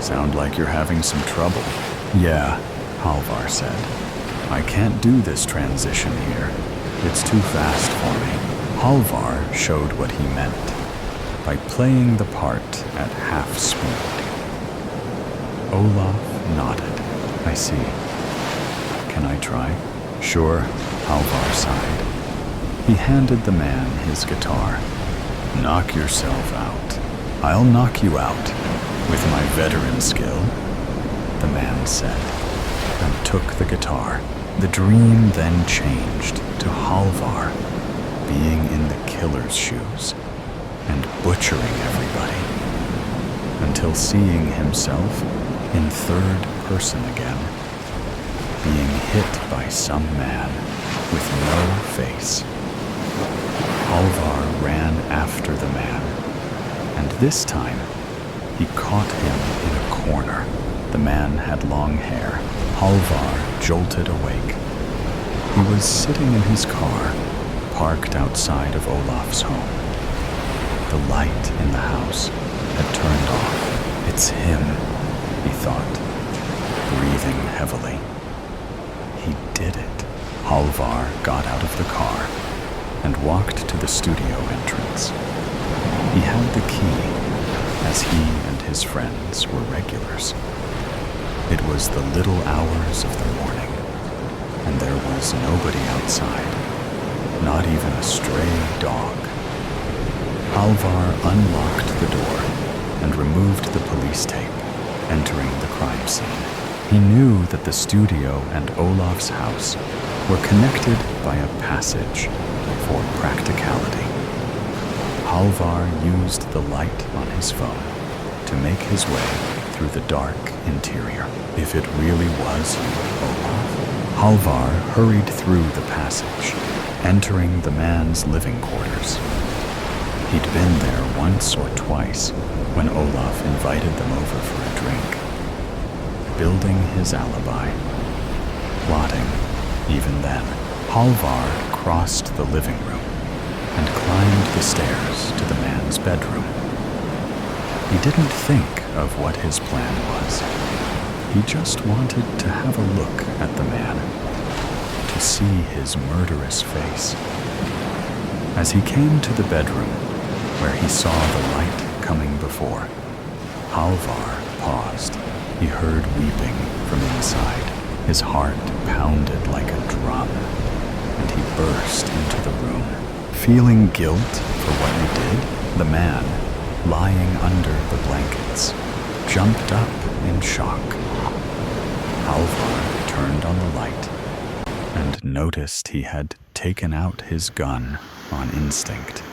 "Sound like you're having some trouble." "Yeah," Halvar said. "I can't do this transition here. It's too fast for me." Halvar showed what he meant by playing the part at half speed. Olaf nodded. "I see. Can I try?" "Sure," Halvar sighed. He handed the man his guitar. "Knock yourself out. I'll knock you out with my veteran skill," the man said, and took the guitar. The dream then changed to Halvar being in the killer's shoes and butchering everybody, until seeing himself in third person again, being hit by some man with no face. Halvar ran after the man, and this time he caught him in a corner. The man had long hair. Halvar jolted awake. He was sitting in his car, parked outside of Olaf's home. The light in the house had turned off. "It's him," he thought, breathing heavily. He did it. Halvar got out of the car and walked to the studio entrance. He had the key, as he and his friends were regulars. It was the little hours of the morning, and there was nobody outside, not even a stray dog. Halvar unlocked the door and removed the police tape, entering the crime scene. He knew that the studio and Olaf's house were connected by a passage for practicality. Halvar used the light on his phone to make his way through the dark interior. If it really was you, Olaf. Halvar hurried through the passage, entering the man's living quarters. He'd been there once or twice when Olaf invited them over for a drink. Building his alibi. Plotting, even then. Halvar crossed the living room and climbed the stairs to the man's bedroom. He didn't think of what his plan was. He just wanted to have a look at the man, to see his murderous face. As he came to the bedroom, where he saw the light coming before, Halvar paused. He heard weeping from inside. His heart pounded like a drum, and he burst into the room. Feeling guilt for what he did, the man, lying under the blankets, jumped up in shock. Halvar turned on the light and noticed he had taken out his gun on instinct.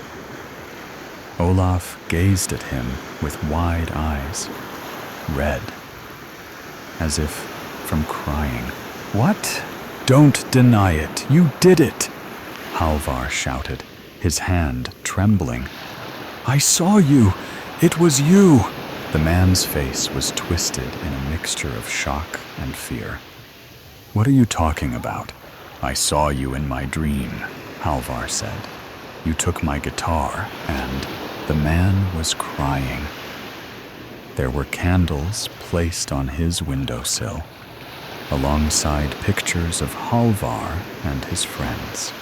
Olaf gazed at him with wide eyes, red, as if from crying. "What? Don't deny it! You did it!" Halvar shouted, his hand trembling. "I saw you! It was you!" The man's face was twisted in a mixture of shock and fear. "What are you talking about? I saw you in my dream," Halvar said. "You took my guitar, and..." The man was crying. There were candles placed on his windowsill, alongside pictures of Halvar and his friends.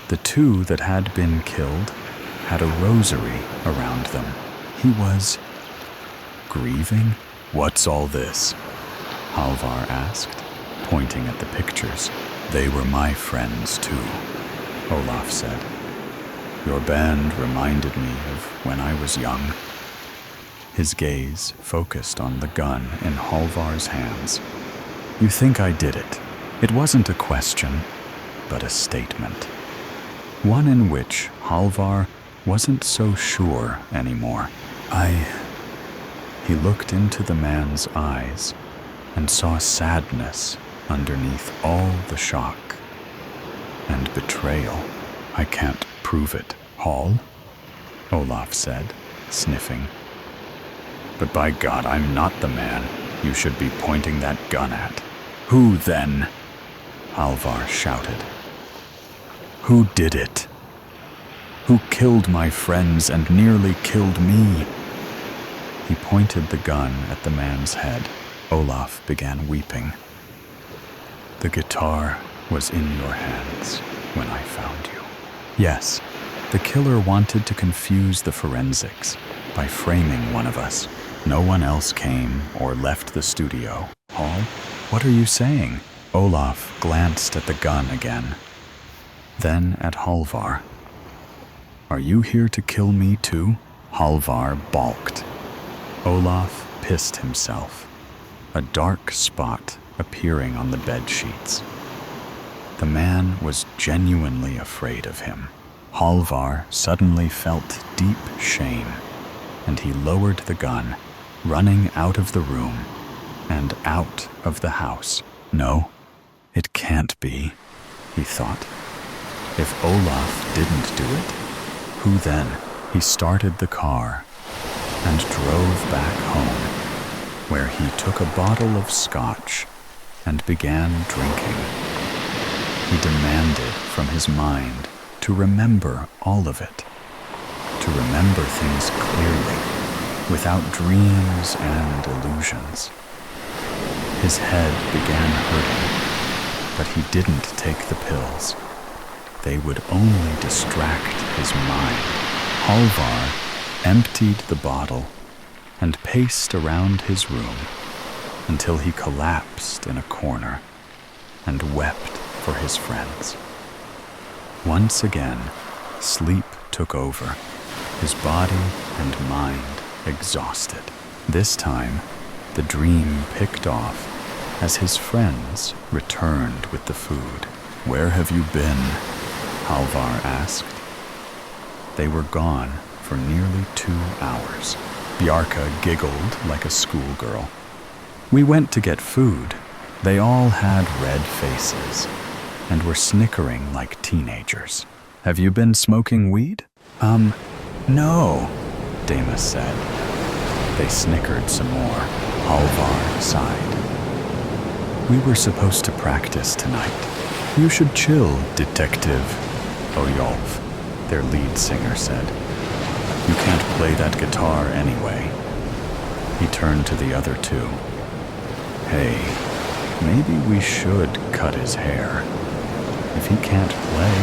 The two that had been killed had a rosary around them. He was grieving? "What's all this?" Halvar asked, pointing at the pictures. "They were my friends too," Olaf said. "Your band reminded me of when I was young." His gaze focused on the gun in Halvar's hands. "You think I did it?" It wasn't a question, but a statement. One in which Halvar wasn't so sure anymore. He looked into the man's eyes and saw sadness underneath all the shock and betrayal. "I can't prove it, Hall," Olaf said, sniffing. "But by God, I'm not the man you should be pointing that gun at." Who then? Halvar shouted. Who did it? Who killed my friends and nearly killed me? He pointed the gun at the man's head. Olaf began weeping. The guitar was in your hands when I found you. Yes, the killer wanted to confuse the forensics by framing one of us. No one else came or left the studio. Hall, what are you saying? Olaf glanced at the gun again, then at Halvar. Are you here to kill me too? Halvar balked. Olaf pissed himself, a dark spot appearing on the bed sheets. The man was genuinely afraid of him. Halvar suddenly felt deep shame, and he lowered the gun, running out of the room and out of the house. No, it can't be, he thought. If Olaf didn't do it, who then? He started the car and drove back home, where he took a bottle of scotch and began drinking. He demanded from his mind to remember all of it, to remember things clearly, without dreams and illusions. His head began hurting, but he didn't take the pills. They would only distract his mind. Halvar emptied the bottle and paced around his room until he collapsed in a corner and wept for his friends. Once again, sleep took over, his body and mind exhausted. This time, the dream picked off as his friends returned with the food. Where have you been? Halvar asked. They were gone for nearly 2 hours. Bjarka giggled like a schoolgirl. We went to get food. They all had red faces and were snickering like teenagers. Have you been smoking weed? No, Damus said. They snickered some more. Halvar sighed. We were supposed to practice tonight. You should chill, Detective Oyolf, their lead singer said. You can't play that guitar anyway. He turned to the other two. Hey, maybe we should cut his hair. If he can't play,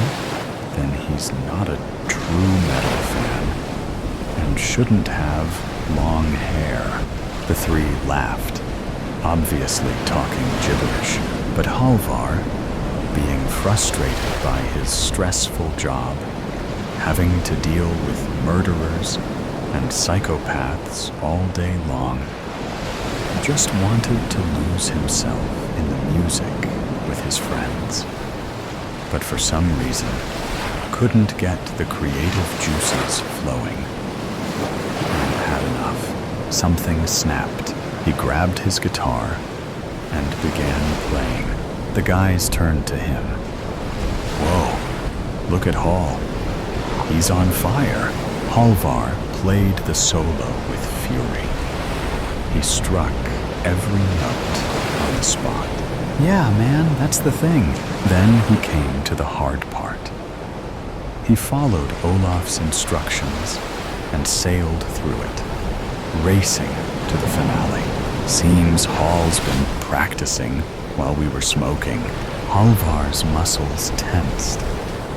then he's not a true metal fan and shouldn't have long hair. The three laughed, obviously talking gibberish, but Halvar, being frustrated by his stressful job, having to deal with murderers and psychopaths all day long, just wanted to lose himself in the music with his friends. But for some reason, couldn't get the creative juices flowing. And had enough. Something snapped. He grabbed his guitar and began playing. The guys turned to him. Whoa, look at Hall. He's on fire. Halvar played the solo with fury. He struck every note on the spot. Yeah, man, that's the thing. Then he came to the hard part. He followed Olaf's instructions and sailed through it, racing to the finale. Seems Hall's been practicing while we were smoking. Halvar's muscles tensed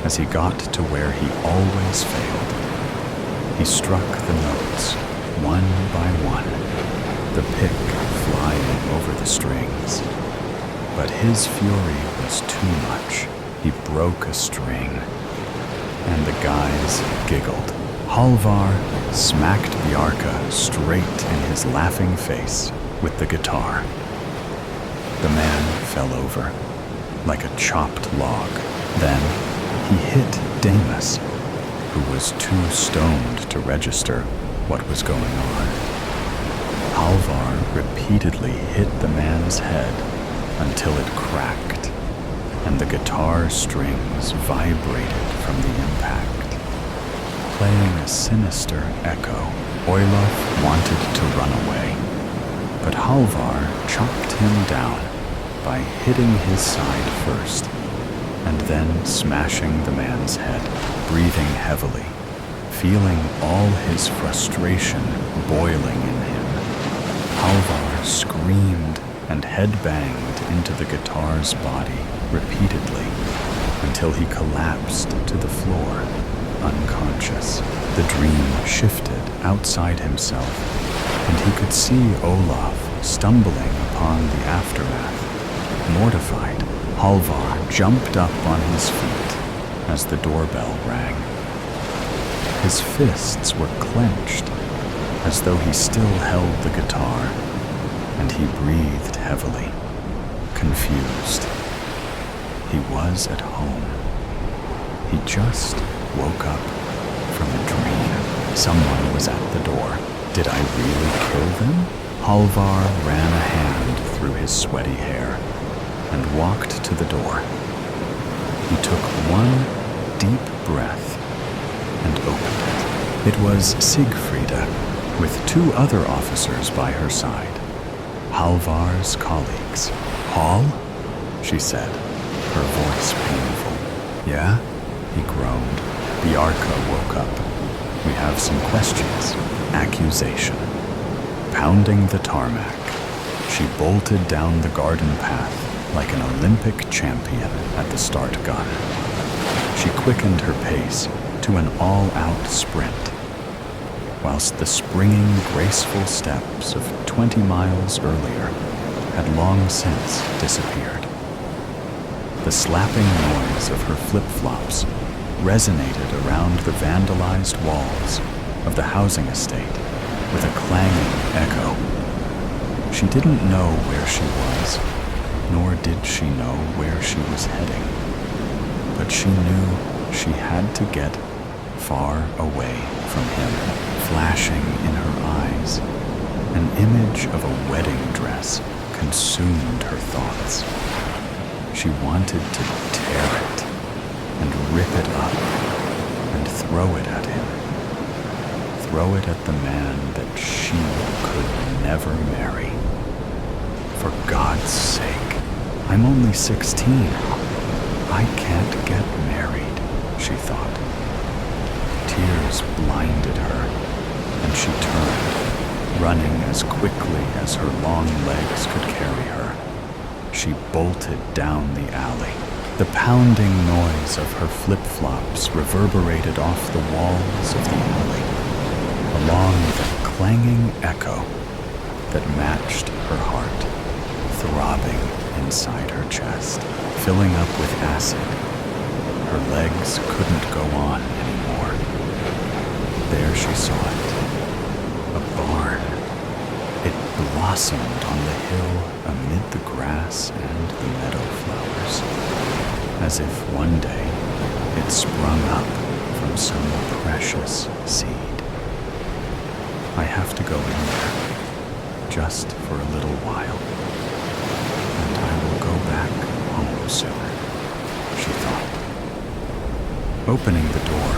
as he got to where he always failed. He struck the notes, one by one, the pick flying over the strings. But his fury was too much. He broke a string, and the guys giggled. Halvar smacked Bjarka straight in his laughing face with the guitar. The man fell over like a chopped log. Then he hit Damus, who was too stoned to register what was going on. Halvar repeatedly hit the man's head until it cracked, and the guitar strings vibrated from the impact, playing a sinister echo. Olaf wanted to run away, but Halvar chopped him down by hitting his side first, and then smashing the man's head, breathing heavily, feeling all his frustration boiling in him. Halvar screamed and headbanged into the guitar's body repeatedly until he collapsed to the floor, unconscious. The dream shifted outside himself, and he could see Olaf stumbling upon the aftermath. Mortified, Halvar jumped up on his feet as the doorbell rang. His fists were clenched, as though he still held the guitar, and he breathed heavily, confused. He was at home. He just woke up from a dream. Someone was at the door. Did I really kill them? Halvar ran a hand through his sweaty hair and walked to the door. He took one deep breath and opened it. It was Sigfrida, with 2 other officers by her side, Halvar's colleagues. "Hall?" she said, her voice painful. "Yeah?" he groaned. Bjarka woke up. "We have some questions." Accusation. Pounding the tarmac, she bolted down the garden path like an Olympic champion at the start gun. She quickened her pace to an all-out sprint, whilst the springing, graceful steps of 20 miles earlier had long since disappeared. The slapping noise of her flip-flops resonated around the vandalized walls of the housing estate with a clanging echo. She didn't know where she was, nor did she know where she was heading, but she knew she had to get far away from him. Flashing in her eyes, an image of a wedding dress consumed her thoughts. She wanted to tear it and rip it up and throw it at him. Throw it at the man that she could never marry. For God's sake, I'm only 16. I can't get married, she thought. Tears blinded her, and she turned, running as quickly as her long legs could carry her. She bolted down the alley. The pounding noise of her flip-flops reverberated off the walls of the alley, along with a clanging echo that matched her heart, throbbing inside her chest, filling up with acid. Her legs couldn't go on anymore. There she saw it, a barn. It blossomed on the hill amid the grass and the meadow flowers, as if one day it sprung up from some precious seed. I have to go in there, just for a little while, and I will go back home soon, she thought. Opening the door,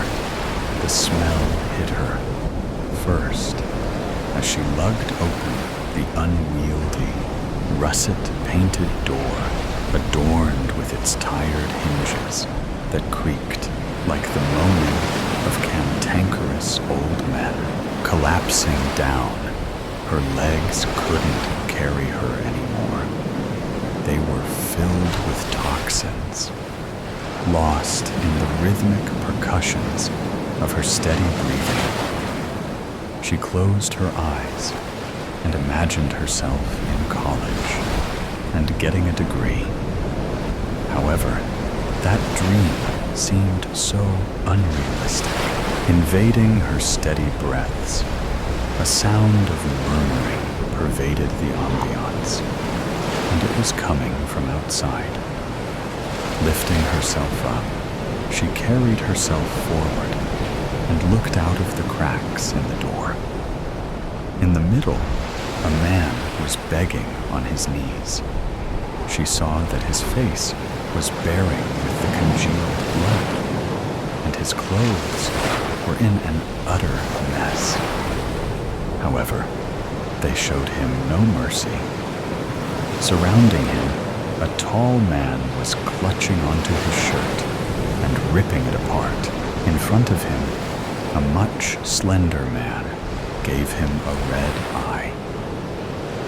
the smell hit her first as she lugged open the unwieldy, russet-painted door adorned with its tired hinges that creaked like the moaning of cantankerous old men. Collapsing down, her legs couldn't carry her anymore. They were filled with toxins, lost in the rhythmic percussions of her steady breathing. She closed her eyes and imagined herself in college and getting a degree. However, that dream seemed so unrealistic. Invading her steady breaths, a sound of murmuring pervaded the ambiance, and it was coming from outside. Lifting herself up, she carried herself forward and looked out of the cracks in the door. In the middle, a man was begging on his knees. She saw that his face was bearing with the congealed blood, and his clothes were in an utter mess. However, they showed him no mercy. Surrounding him a tall man was clutching onto his shirt and ripping it apart. In front of him, a much slender man gave him a red eye.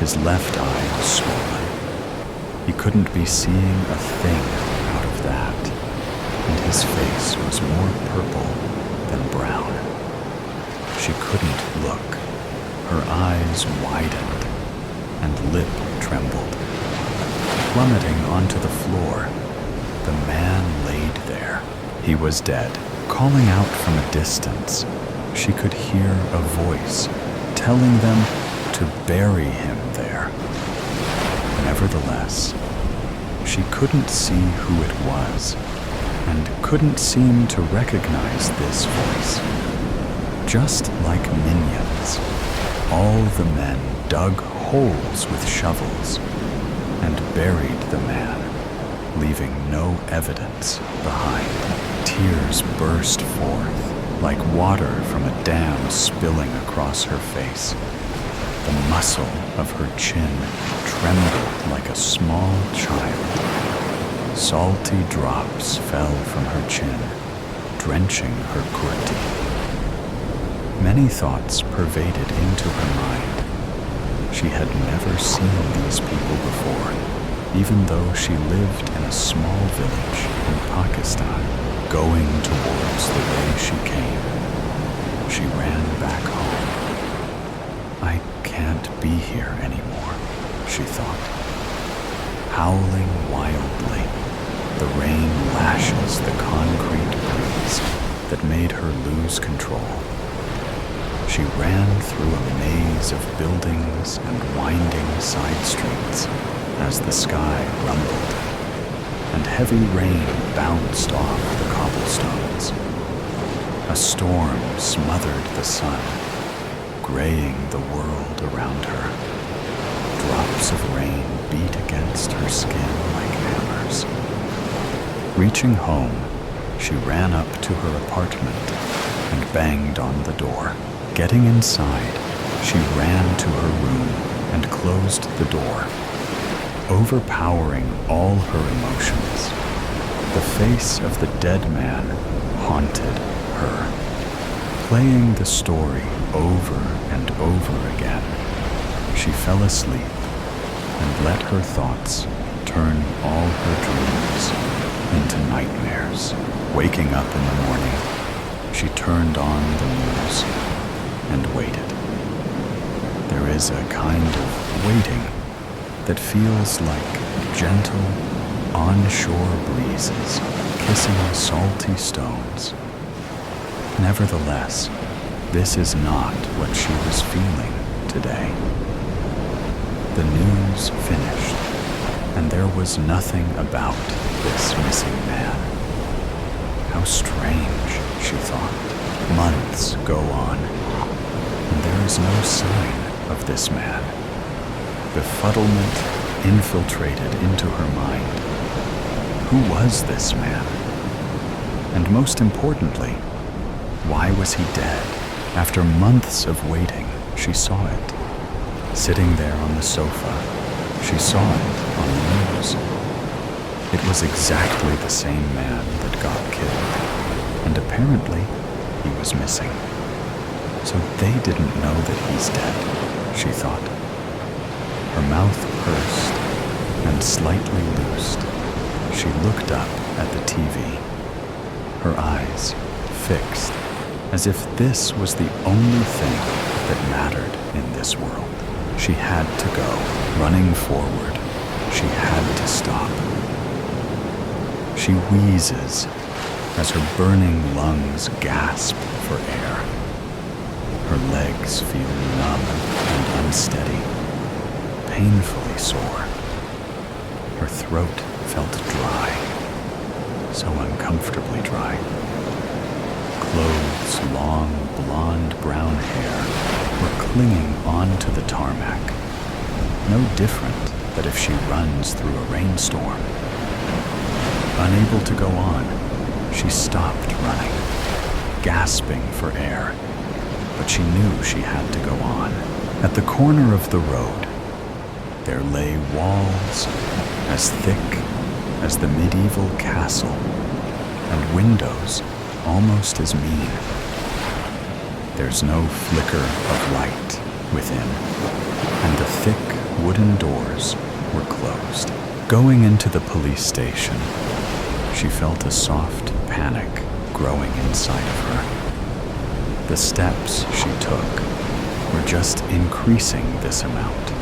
His left eye was swollen. He couldn't be seeing a thing out of that, and his face was more purple than brown. She couldn't look. Her eyes widened, and lip trembled. Plummeting onto the floor, the man laid there. He was dead. Calling out from a distance, she could hear a voice telling them to bury him there. Nevertheless, she couldn't see who it was and couldn't seem to recognize this voice. Just like minions, all the men dug holes with shovels and buried the man, leaving no evidence behind. Tears burst forth like water from a dam spilling across her face. The muscle of her chin trembled like a small child. Salty drops fell from her chin, drenching her kurti. Many thoughts pervaded into her mind. She had never seen these people before, even though she lived in a small village in Pakistan. Going towards the way she came, she ran back home. I can't be here anymore, she thought. Howling wildly, the rain lashes the concrete breeze that made her lose control. She ran through a maze of buildings and winding side streets as the sky rumbled, and heavy rain bounced off the cobblestones. A storm smothered the sun, graying the world around her. Drops of rain beat against her skin like hammers. Reaching home, she ran up to her apartment and banged on the door. Getting inside, she ran to her room and closed the door. Overpowering all her emotions, the face of the dead man haunted her, playing the story over and over again. She fell asleep and let her thoughts turn all her dreams into nightmares. Waking up in the morning, she turned on the news and waited. There is a kind of waiting that feels like gentle, onshore breezes kissing salty stones. Nevertheless, this is not what she was feeling today. The news finished, and there was nothing about this missing man. How strange, she thought. Months go on, and there is no sign of this man. Befuddlement infiltrated into her mind. Who was this man? And most importantly, why was he dead? After months of waiting, she saw it. Sitting there on the sofa, she saw it on the news. It was exactly the same man that got killed, and apparently he was missing. So they didn't know that he's dead, she thought. Her mouth pursed and slightly loosed. She looked up at the TV, her eyes fixed, as if this was the only thing that mattered in this world. She had to go, running forward. She had to stop. She wheezes as her burning lungs gasp for air. Her legs feel numb and unsteady, painfully sore. Her throat felt dry, so uncomfortably dry. Clothes' long, blonde-brown hair were clinging onto the tarmac, no different than if she runs through a rainstorm. Unable to go on, she stopped running, gasping for air, but she knew she had to go on. At the corner of the road, there lay walls as thick as the medieval castle, and windows almost as mean. There's no flicker of light within, and the thick wooden doors were closed. Going into the police station, she felt a soft panic growing inside of her. The steps she took were just increasing this amount.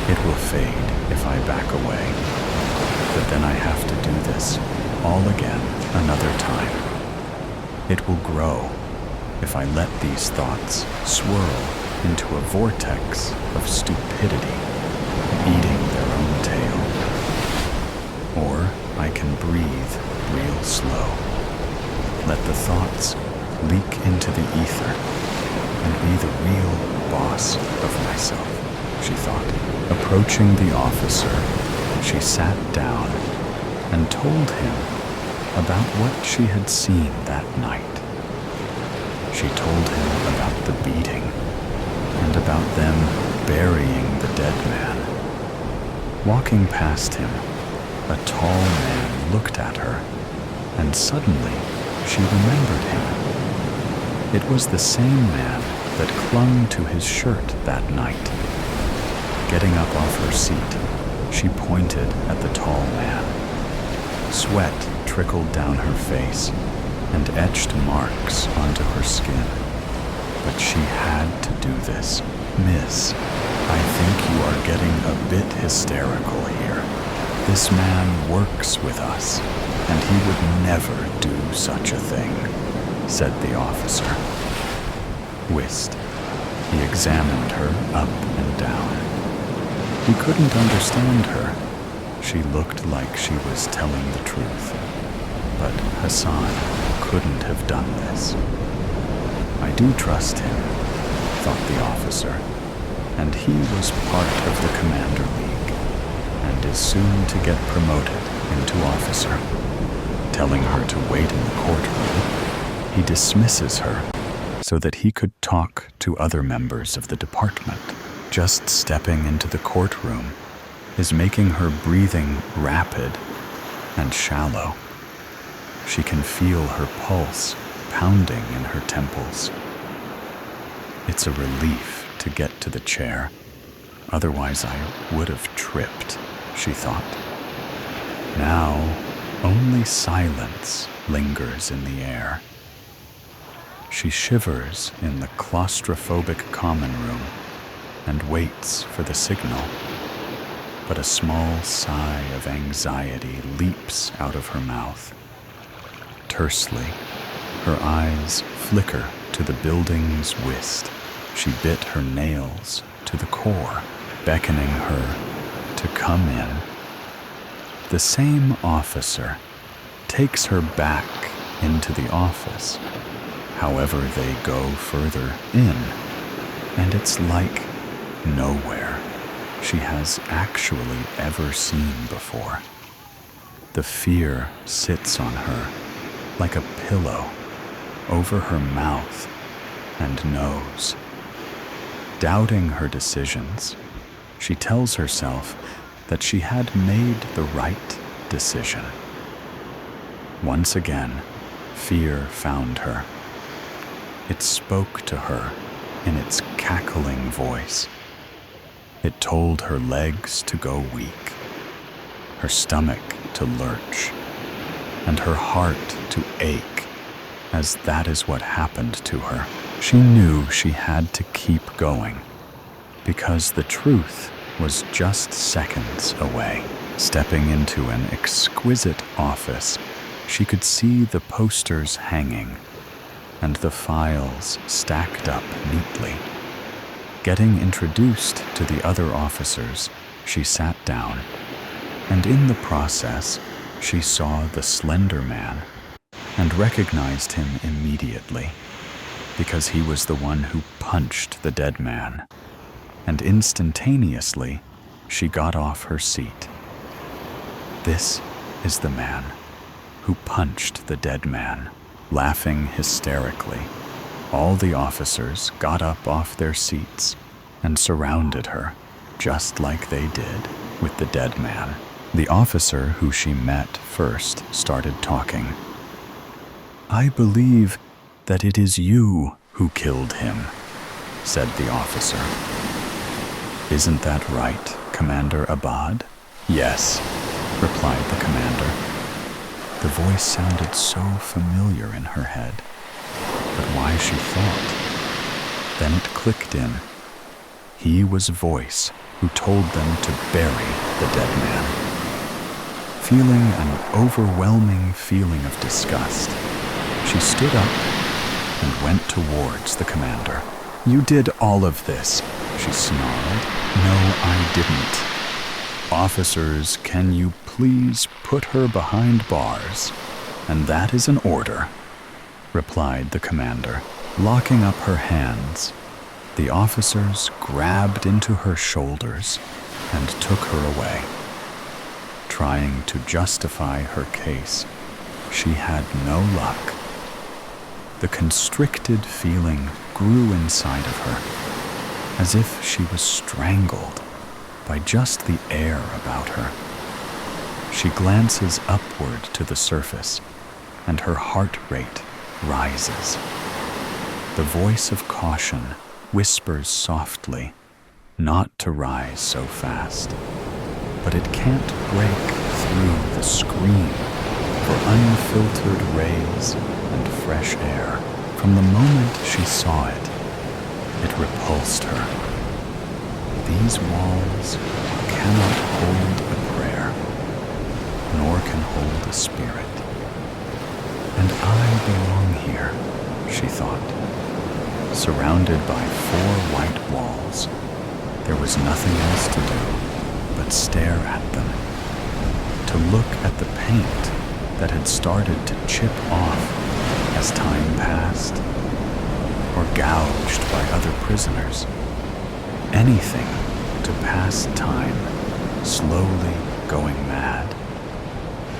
It will fade if I back away, but then I have to do this all again another time. It will grow if I let these thoughts swirl into a vortex of stupidity, eating their own tail. Or I can breathe real slow. Let the thoughts leak into the ether and be the real boss of myself, she thought. Approaching the officer, she sat down and told him about what she had seen that night. She told him about the beating and about them burying the dead man. Walking past him, a tall man looked at her, and suddenly she remembered him. It was the same man that clung to his shirt that night. Getting up off her seat, she pointed at the tall man. Sweat trickled down her face and etched marks onto her skin. But she had to do this. Miss, I think you are getting a bit hysterical here. This man works with us, and he would never do such a thing, said the officer. Whist. He examined her up and down. He couldn't understand her. She looked like she was telling the truth. But Hassan couldn't have done this. I do trust him, thought the officer, and he was part of the Commander League, and is soon to get promoted into officer. Telling her to wait in the courtroom, he dismisses her so that he could talk to other members of the department. Just stepping into the courtroom is making her breathing rapid and shallow. She can feel her pulse pounding in her temples. It's a relief to get to the chair. Otherwise, I would have tripped, she thought. Now, only silence lingers in the air. She shivers in the claustrophobic common room and waits for the signal. But a small sigh of anxiety leaps out of her mouth. Tersely, her eyes flicker to the building's whist. She bit her nails to the core, beckoning her to come in. The same officer takes her back into the office. However, they go further in, and it's like nowhere she has actually ever seen before. The fear sits on her like a pillow over her mouth and nose. Doubting her decisions, she tells herself that she had made the right decision. Once again, fear found her. It spoke to her in its cackling voice. It told her legs to go weak, her stomach to lurch, and her heart to ache, as that is what happened to her. She knew she had to keep going, because the truth was just seconds away. Stepping into an exquisite office, she could see the posters hanging and the files stacked up neatly. Getting introduced to the other officers, she sat down, and in the process, she saw the slender man and recognized him immediately, because he was the one who punched the dead man. And instantaneously, she got off her seat. This is the man who punched the dead man. Laughing hysterically, all the officers got up off their seats and surrounded her, just like they did with the dead man. The officer who she met first started talking. "I believe that it is you who killed him," said the officer. "Isn't that right, Commander Abad?" "Yes," replied the commander. The voice sounded so familiar in her head, but why she thought. Then it clicked in. He was voice who told them to bury the dead man. Feeling an overwhelming feeling of disgust, she stood up and went towards the commander. "You did all of this," she snarled. "No, I didn't." "Officers, can you please put her behind bars? And that is an order," replied the commander. Locking up her hands, the officers grabbed into her shoulders and took her away. Trying to justify her case, she had no luck. The constricted feeling grew inside of her, as if she was strangled by just the air about her. She glances upward to the surface, and her heart rate rises. The voice of caution whispers softly, not to rise so fast, but it can't break through the scream for unfiltered rays and fresh air. From the moment she saw it, it repulsed her. These walls cannot hold a prayer, nor can hold a spirit. And I belong here, she thought. Surrounded by 4 white walls, there was nothing else to do but stare at them, to look at the paint that had started to chip off as time passed, or gouged by other prisoners. Anything to pass time, slowly going mad,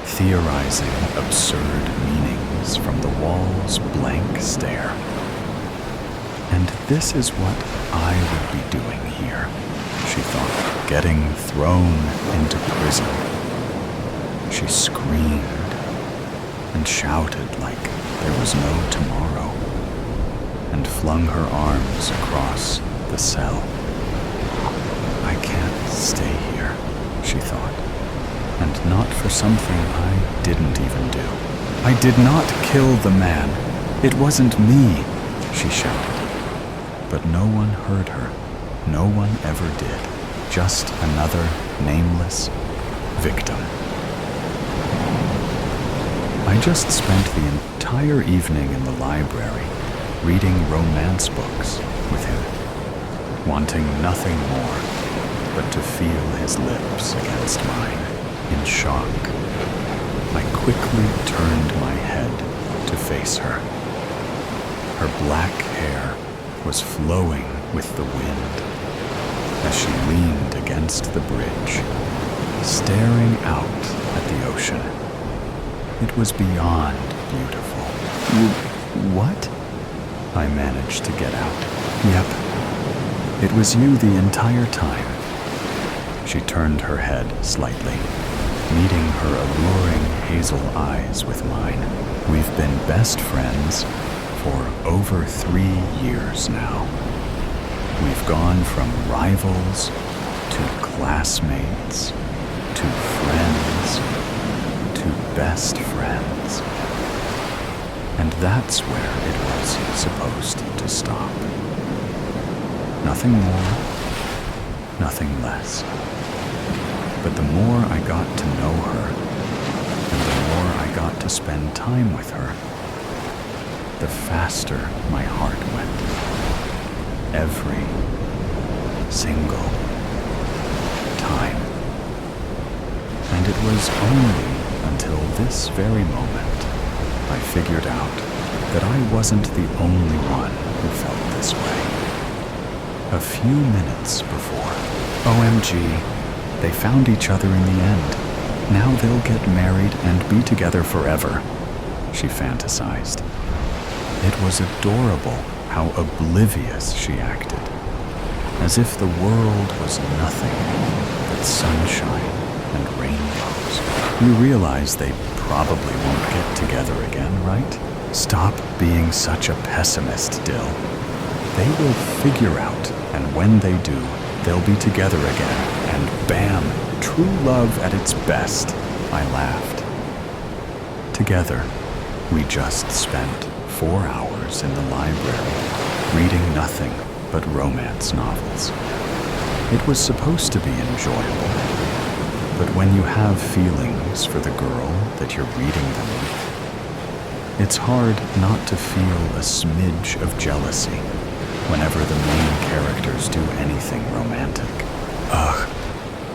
theorizing absurd meanings from the wall's blank stare. And this is what I would be doing here, she thought, getting thrown into prison. She screamed and shouted like there was no tomorrow, and flung her arms across the cell. I can't stay here, she thought, and not for something I didn't even do. I did not kill the man. It wasn't me, she shouted. But no one heard her. No one ever did. Just another nameless victim. I just spent the entire evening in the library reading romance books with him, wanting nothing more but to feel his lips against mine. In shock, I quickly turned my head to face her. Her black hair was flowing with the wind as she leaned against the bridge, staring out at the ocean. It was beyond beautiful. What? I managed to get out. Yep, it was you the entire time. She turned her head slightly, meeting her alluring hazel eyes with mine. We've been best friends for over 3 years now. We've gone from rivals to classmates to friends to best friends. And that's where it was supposed to stop. Nothing more, nothing less. But the more I got to know her, and the more I got to spend time with her, the faster my heart went. Every single time. And it was only until this very moment I figured out that I wasn't the only one who felt this way. A few minutes before, OMG, they found each other in the end. Now they'll get married and be together forever, she fantasized. It was adorable how oblivious she acted, as if the world was nothing but sunshine and rainbows. You realize they probably won't get together again, right? Stop being such a pessimist, Dill. They will figure out, and when they do, they'll be together again, and bam, true love at its best. I laughed. Together, we just spent 4 hours in the library, reading nothing but romance novels. It was supposed to be enjoyable, but when you have feelings for the girl that you're reading them with, it's hard not to feel a smidge of jealousy whenever the main characters do anything romantic. Ugh,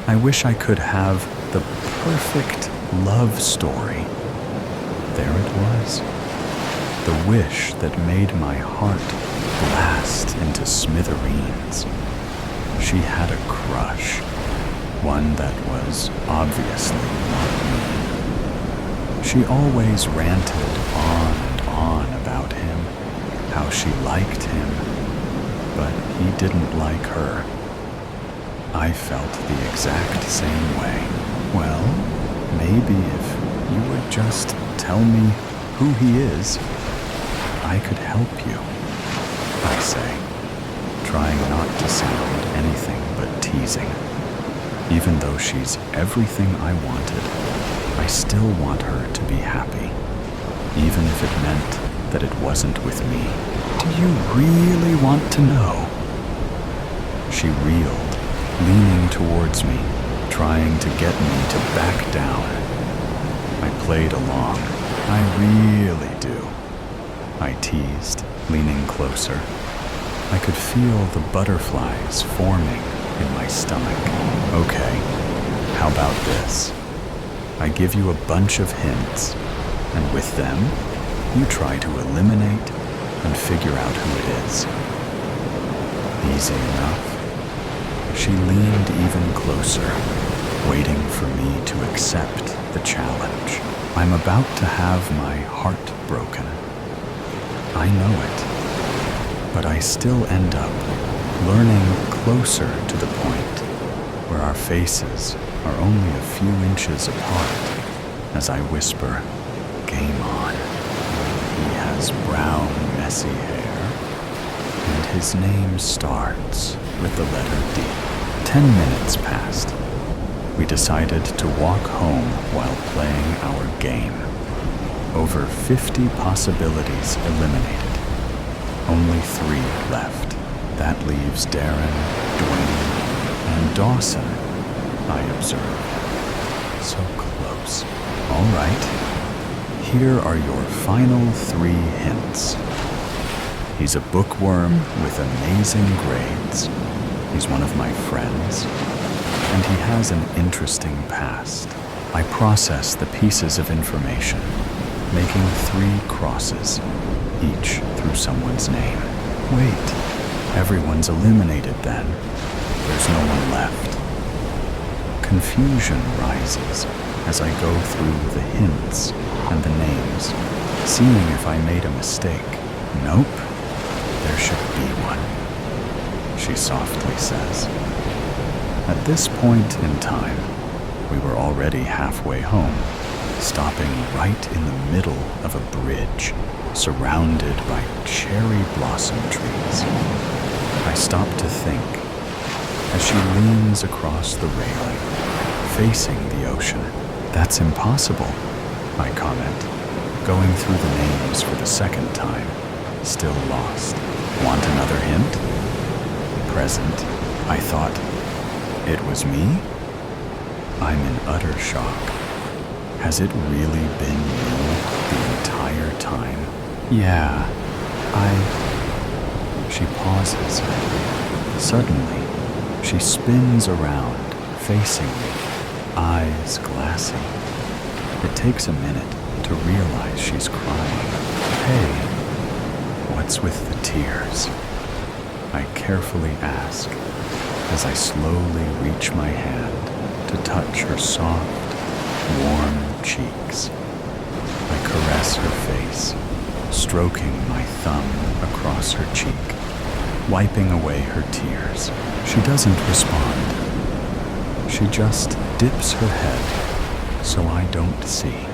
I wish I could have the perfect love story. There it was. The wish that made my heart blast into smithereens. She had a crush, one that was obviously not me. She always ranted on and on about him, how she liked him, but he didn't like her. I felt the exact same way. Well, maybe if you would just tell me who he is, I could help you, I say, trying not to sound anything but teasing. Even though she's everything I wanted, I still want her to be happy, even if it meant that it wasn't with me. Do you really want to know? She reeled, leaning towards me, trying to get me to back down. I played along. I really do, I teased, leaning closer. I could feel the butterflies forming in my stomach. Okay, how about this? I give you a bunch of hints, and with them, you try to eliminate and figure out who it is. Easy enough. She leaned even closer, waiting for me to accept the challenge. I'm about to have my heart broken. I know it, but I still end up learning closer to the point where our faces are only a few inches apart as I whisper, "Game on." He has brown, messy hair, and his name starts with the letter D. 10 minutes passed. We decided to walk home while playing our game. Over 50 possibilities eliminated. Only 3 left. That leaves Darren, Dwayne, and Dawson, I observed. So close. All right. Here are your final 3 hints. He's a bookworm with amazing grades. He's one of my friends, and he has an interesting past. I process the pieces of information, making 3 crosses, each through someone's name. Wait, everyone's eliminated then. There's no one left. Confusion rises as I go through the hints and the names, seeing if I made a mistake. Nope, there should be one, she softly says. At this point in time, we were already halfway home, stopping right in the middle of a bridge, surrounded by cherry blossom trees. I stop to think as she leans across the railing, facing the ocean. That's impossible, I comment, going through the names for the second time, still lost. Want another hint? Present, I thought. It was me? I'm in utter shock. Has it really been me the entire time? Yeah, She pauses. Suddenly, she spins around, facing me, eyes glassy. It takes a minute to realize she's crying. Hey, what's with the tears? I carefully ask as I slowly reach my hand to touch her soft, warm cheeks. I caress her face, stroking my thumb across her cheek. wiping away her tears. She doesn't respond. She just dips her head so I don't see.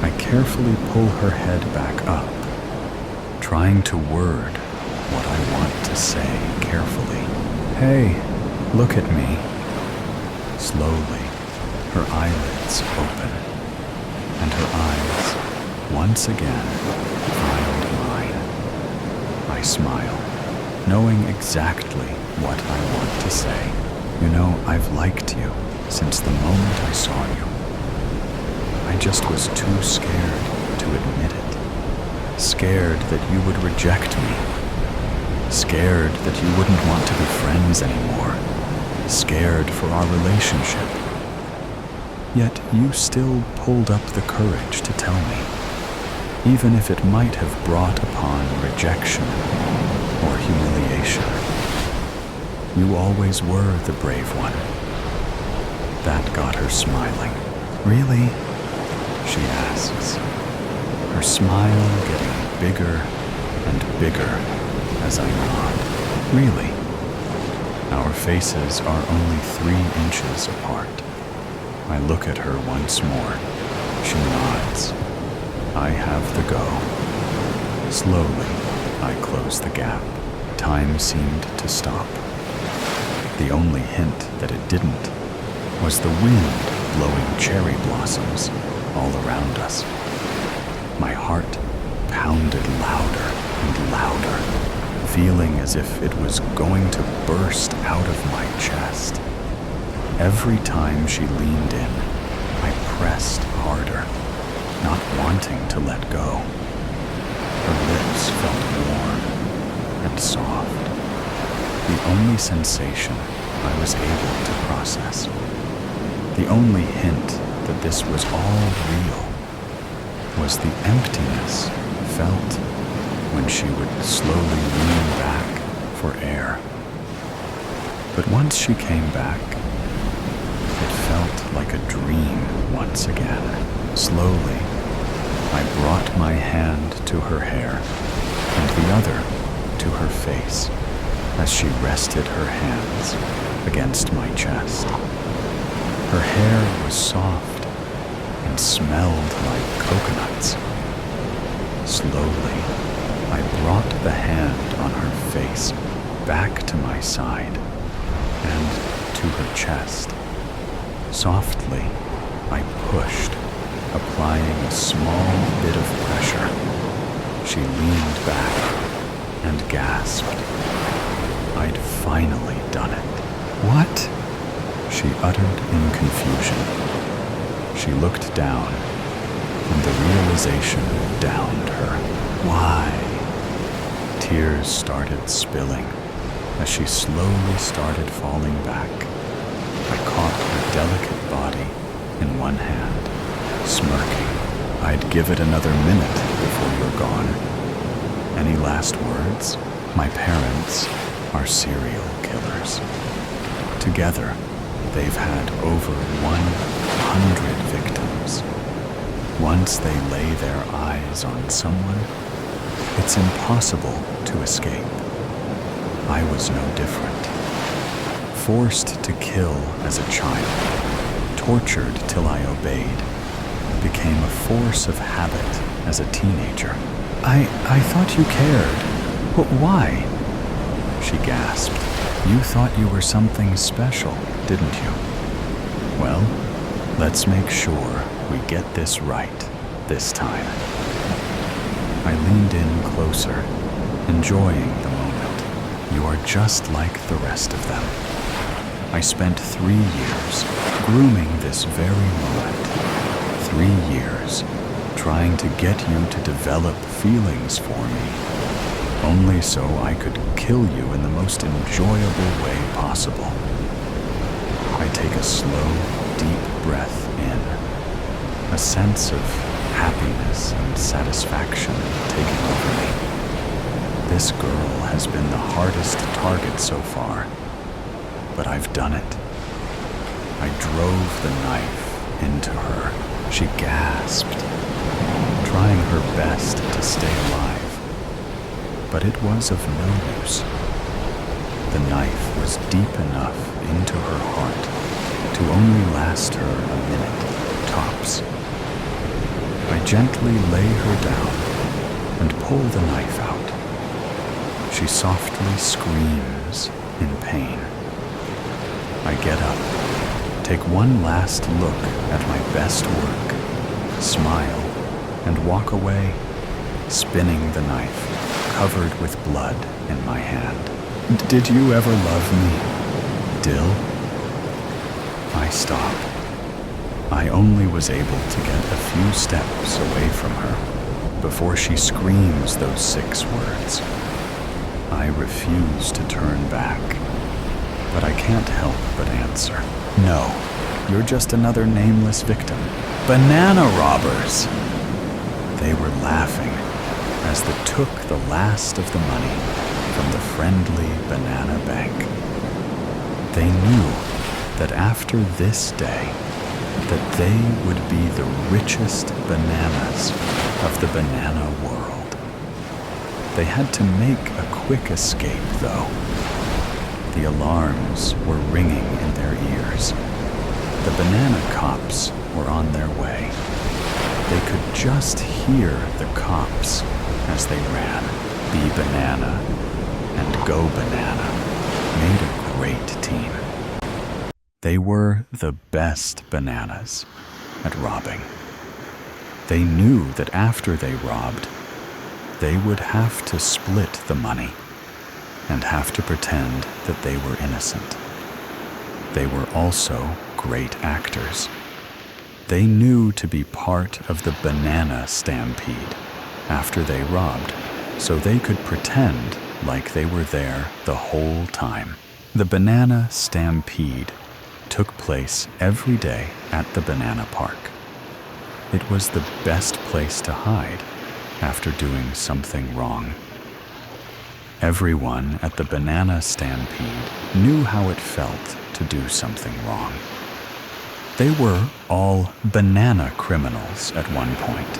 I carefully pull her head back up, trying to word what I want to say carefully. Hey, look at me. Slowly, her eyelids open, and her eyes, once again, find mine. I smile, knowing exactly what I want to say. You know, I've liked you since the moment I saw you. I just was too scared to admit it. Scared that you would reject me. Scared that you wouldn't want to be friends anymore. Scared for our relationship. Yet you still pulled up the courage to tell me, even if it might have brought upon rejection or humiliation. You always were the brave one. That got her smiling. Really? She asks, her smile getting bigger and bigger as I nod. Really? Our faces are only 3 inches apart. I look at her once more. She nods. I have the go. Slowly, I close the gap. Time seemed to stop. The only hint that it didn't was the wind blowing cherry blossoms all around us. My heart pounded louder and louder, feeling as if it was going to burst out of my chest. Every time she leaned in, I pressed harder, not wanting to let go. Her lips felt warm and soft, the only sensation I was able to process. The only hint that this was all real was the emptiness felt when she would slowly lean back for air. But once she came back, it felt like a dream once again. Slowly, I brought my hand to her hair and the other to her face as she rested her hands against my chest. Her hair was soft and smelled like coconuts. Slowly, I brought the hand on her face back to my side and to her chest. Softly, I pushed, applying a small bit of pressure. She leaned back and gasped. I'd finally done it. What? She uttered in confusion. She looked down, and the realization downed her. Why? Tears started spilling as she slowly started falling back. I caught her delicate body in one hand, smirking. I'd give it another minute before you're gone. Any last words? My parents are serial killers. Together, they've had over 100 victims. Once they lay their eyes on someone, it's impossible to escape. I was no different. Forced to kill as a child, tortured till I obeyed, became a force of habit as a teenager. I thought you cared. But why? She gasped. You thought you were something special, didn't you? Well, let's make sure we get this right this time. I leaned in closer, enjoying the moment. You are just like the rest of them. I spent 3 years grooming this very moment. 3 years trying to get you to develop feelings for me, only so I could kill you in the most enjoyable way possible. I take a slow, deep breath in, a sense of happiness and satisfaction taking over me. This girl has been the hardest target so far, but I've done it. I drove the knife into her. She gasped, trying her best to stay alive. but it was of no use. The knife was deep enough into her heart to only last her a minute, tops. I gently lay her down and pull the knife out. She softly screams in pain. I get up, take one last look at my best work, smile, and walk away, spinning the knife, covered with blood in my hand. Did you ever love me, Dill? I stop. I only was able to get a few steps away from her before she screams those 6 words. I refuse to turn back, but I can't help but answer. No, you're just another nameless victim. Banana robbers! They were laughing as they took the last of the money from the friendly banana bank. They knew that after this day, that they would be the richest bananas of the banana world. They had to make a quick escape, though. The alarms were ringing in their ears. The banana cops were on their way. They could just hear the cops as they ran. Be Banana and Go Banana made a great team. They were the best bananas at robbing. They knew that after they robbed, they would have to split the money and have to pretend that they were innocent. They were also great actors. They knew to be part of the banana stampede after they robbed, so they could pretend like they were there the whole time. The banana stampede took place every day at the banana park. It was the best place to hide after doing something wrong. Everyone at the banana stampede knew how it felt to do something wrong. They were all banana criminals at one point.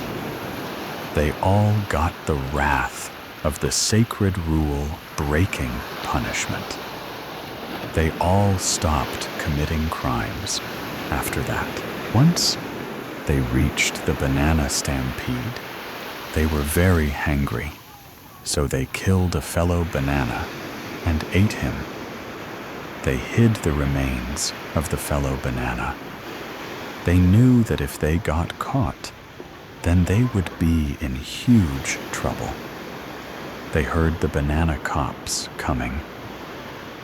They all got the wrath of the sacred rule breaking punishment. They all stopped committing crimes after that. Once they reached the banana stampede, they were very hangry, so they killed a fellow banana and ate him. They hid the remains of the fellow banana. They knew that if they got caught, then they would be in huge trouble. They heard the banana cops coming.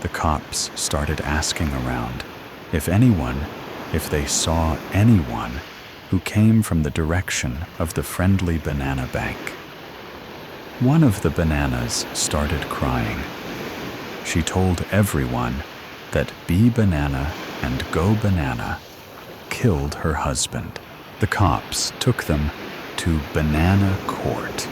The cops started asking around if they saw anyone who came from the direction of the friendly banana bank. One of the bananas started crying. She told everyone that Be Banana and Go Banana killed her husband. The cops took them to Banana Court.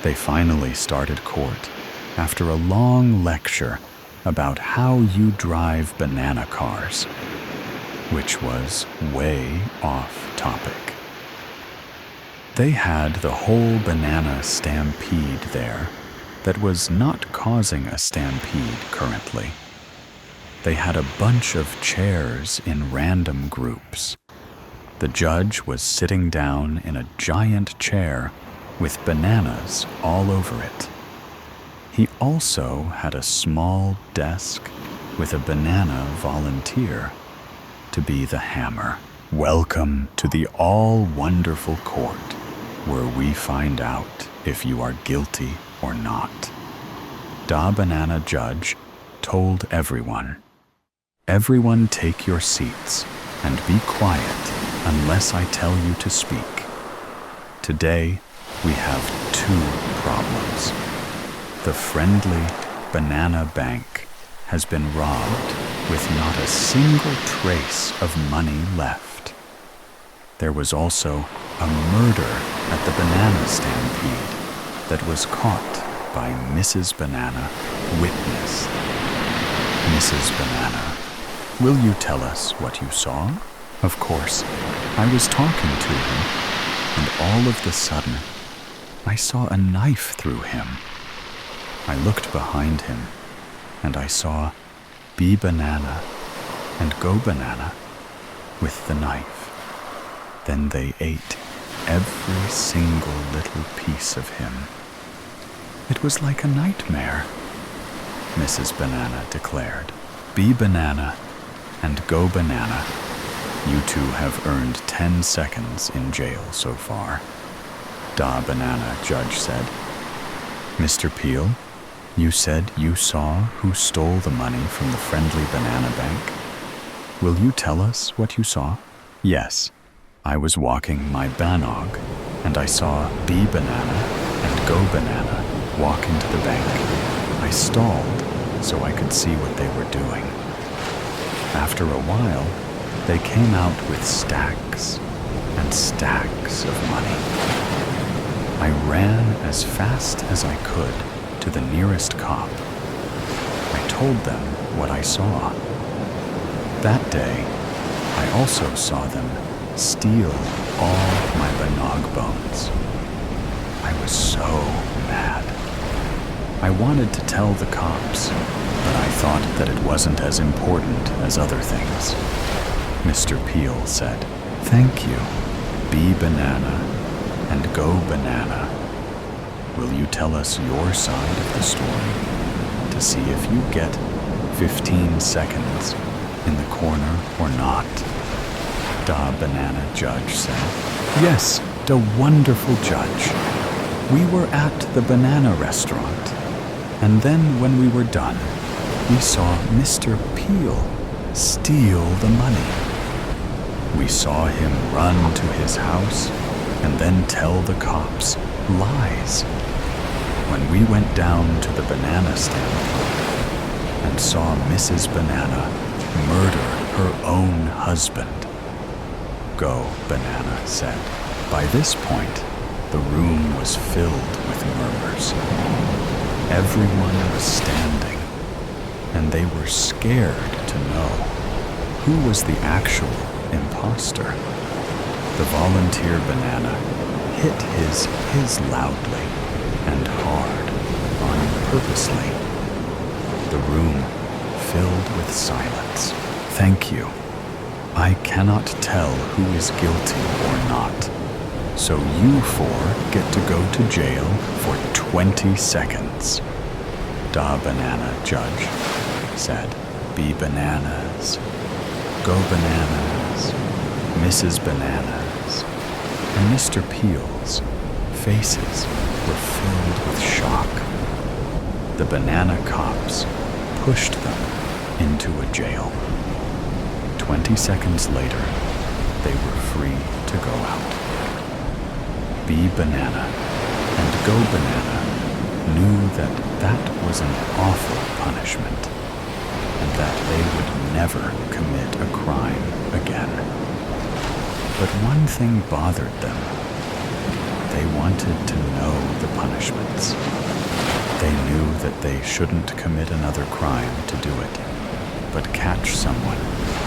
They finally started court after a long lecture about how you drive banana cars, which was way off topic. They had the whole banana stampede there that was not causing a stampede currently. They had a bunch of chairs in random groups. The judge was sitting down in a giant chair with bananas all over it. He also had a small desk with a banana volunteer to be the hammer. Welcome to the all-wonderful court, where we find out if you are guilty or not. Da Banana Judge told everyone, "Everyone take your seats and be quiet unless I tell you to speak. Today, we have 2 problems. The friendly banana bank has been robbed with not a single trace of money left. There was also a murder at the banana stampede that was caught by Mrs. Banana witnessed. Mrs. Banana, will you tell us what you saw?" Of course, I was talking to him, and all of the sudden, I saw a knife through him. I looked behind him, and I saw Be Banana and Go Banana with the knife. Then they ate every single little piece of him. It was like a nightmare, Mrs. Banana declared. Be Banana and Go Banana, you two have earned 10 seconds in jail so far, Da Banana judge said. Mr. Peel, you said you saw who stole the money from the Friendly Banana Bank. Will you tell us what you saw? Yes, I was walking my banog, and I saw Be Banana and Go Banana walk into the bank. I stalled so I could see what they were doing. After a while, they came out with stacks and stacks of money. I ran as fast as I could to the nearest cop. I told them what I saw. That day, I also saw them steal all my banog bones. I was so mad. I wanted to tell the cops, but I thought that it wasn't as important as other things. Mr. Peel said, "Thank you, Be Banana and Go Banana. Will you tell us your side of the story to see if you get 15 seconds in the corner or not?" Da Banana judge said, "Yes, the wonderful judge. We were at the banana restaurant, and then when we were done, we saw Mr. Peel steal the money. We saw him run to his house and then tell the cops lies. When we went down to the banana stand and saw Mrs. Banana murder her own husband," Go Banana said. By this point, the room was filled with murmurs. Everyone was standing, and they were scared to know who was the actual imposter. The volunteer banana hit his loudly and hard on purposely. The room filled with silence. "Thank you. I cannot tell who is guilty or not, so you four get to go to jail for 20 seconds, Da Banana judge said. Be Bananas, Go Bananas, Mrs. Bananas, and Mr. Peel's faces were filled with shock. The banana cops pushed them into a jail. 20 seconds later, they were free to go out. Be Banana and Go Banana knew that that was an awful punishment and that they would never commit a crime again. But one thing bothered them. They wanted to know the punishments. They knew that they shouldn't commit another crime to do it, but catch someone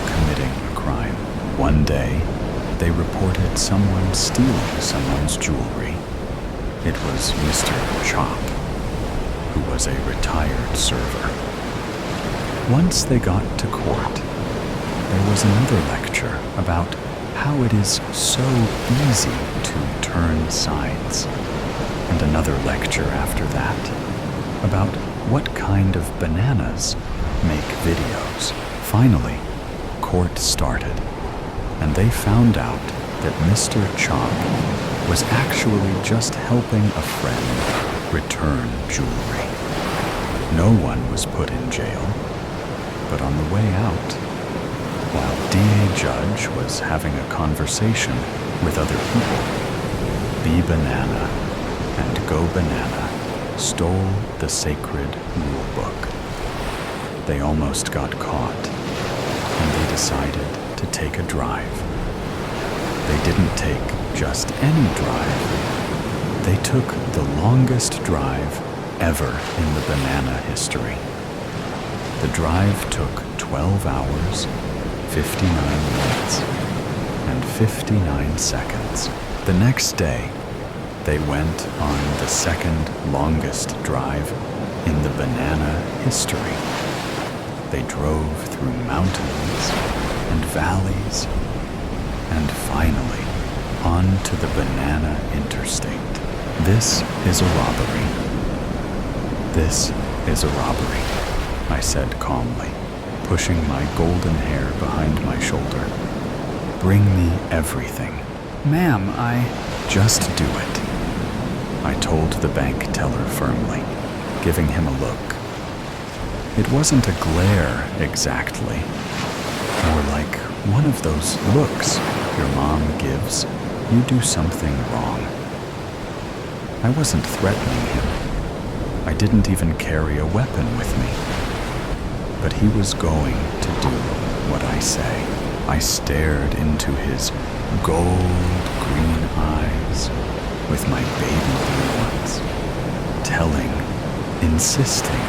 committing a crime. One day, they reported someone stealing someone's jewelry. It was Mr. Chop, who was a retired server. Once they got to court, there was another lecture about how it is so easy to turn sides, and another lecture after that about what kind of bananas make videos. Finally, court started, and they found out that Mr. Chop was actually just helping a friend return jewelry. No one was put in jail, but on the way out, while DA Judge was having a conversation with other people, Be Banana and Go Banana stole the sacred rule book. They almost got caught, and they decided to take a drive. They didn't take just any drive. They took the longest drive ever in the banana history. The drive took 12 hours, 59 minutes, and 59 seconds. The next day, they went on the second longest drive in the banana history. They drove through mountains and valleys and finally onto the banana interstate. This is a robbery. This is a robbery, I said calmly, pushing my golden hair behind my shoulder. Bring me everything. Ma'am, Just do it, I told the bank teller firmly, giving him a look. It wasn't a glare exactly, more like one of those looks your mom gives you do something wrong. I wasn't threatening him. I didn't even carry a weapon with me. But he was going to do what I say. I stared into his gold green eyes with my baby blue ones, telling, insisting,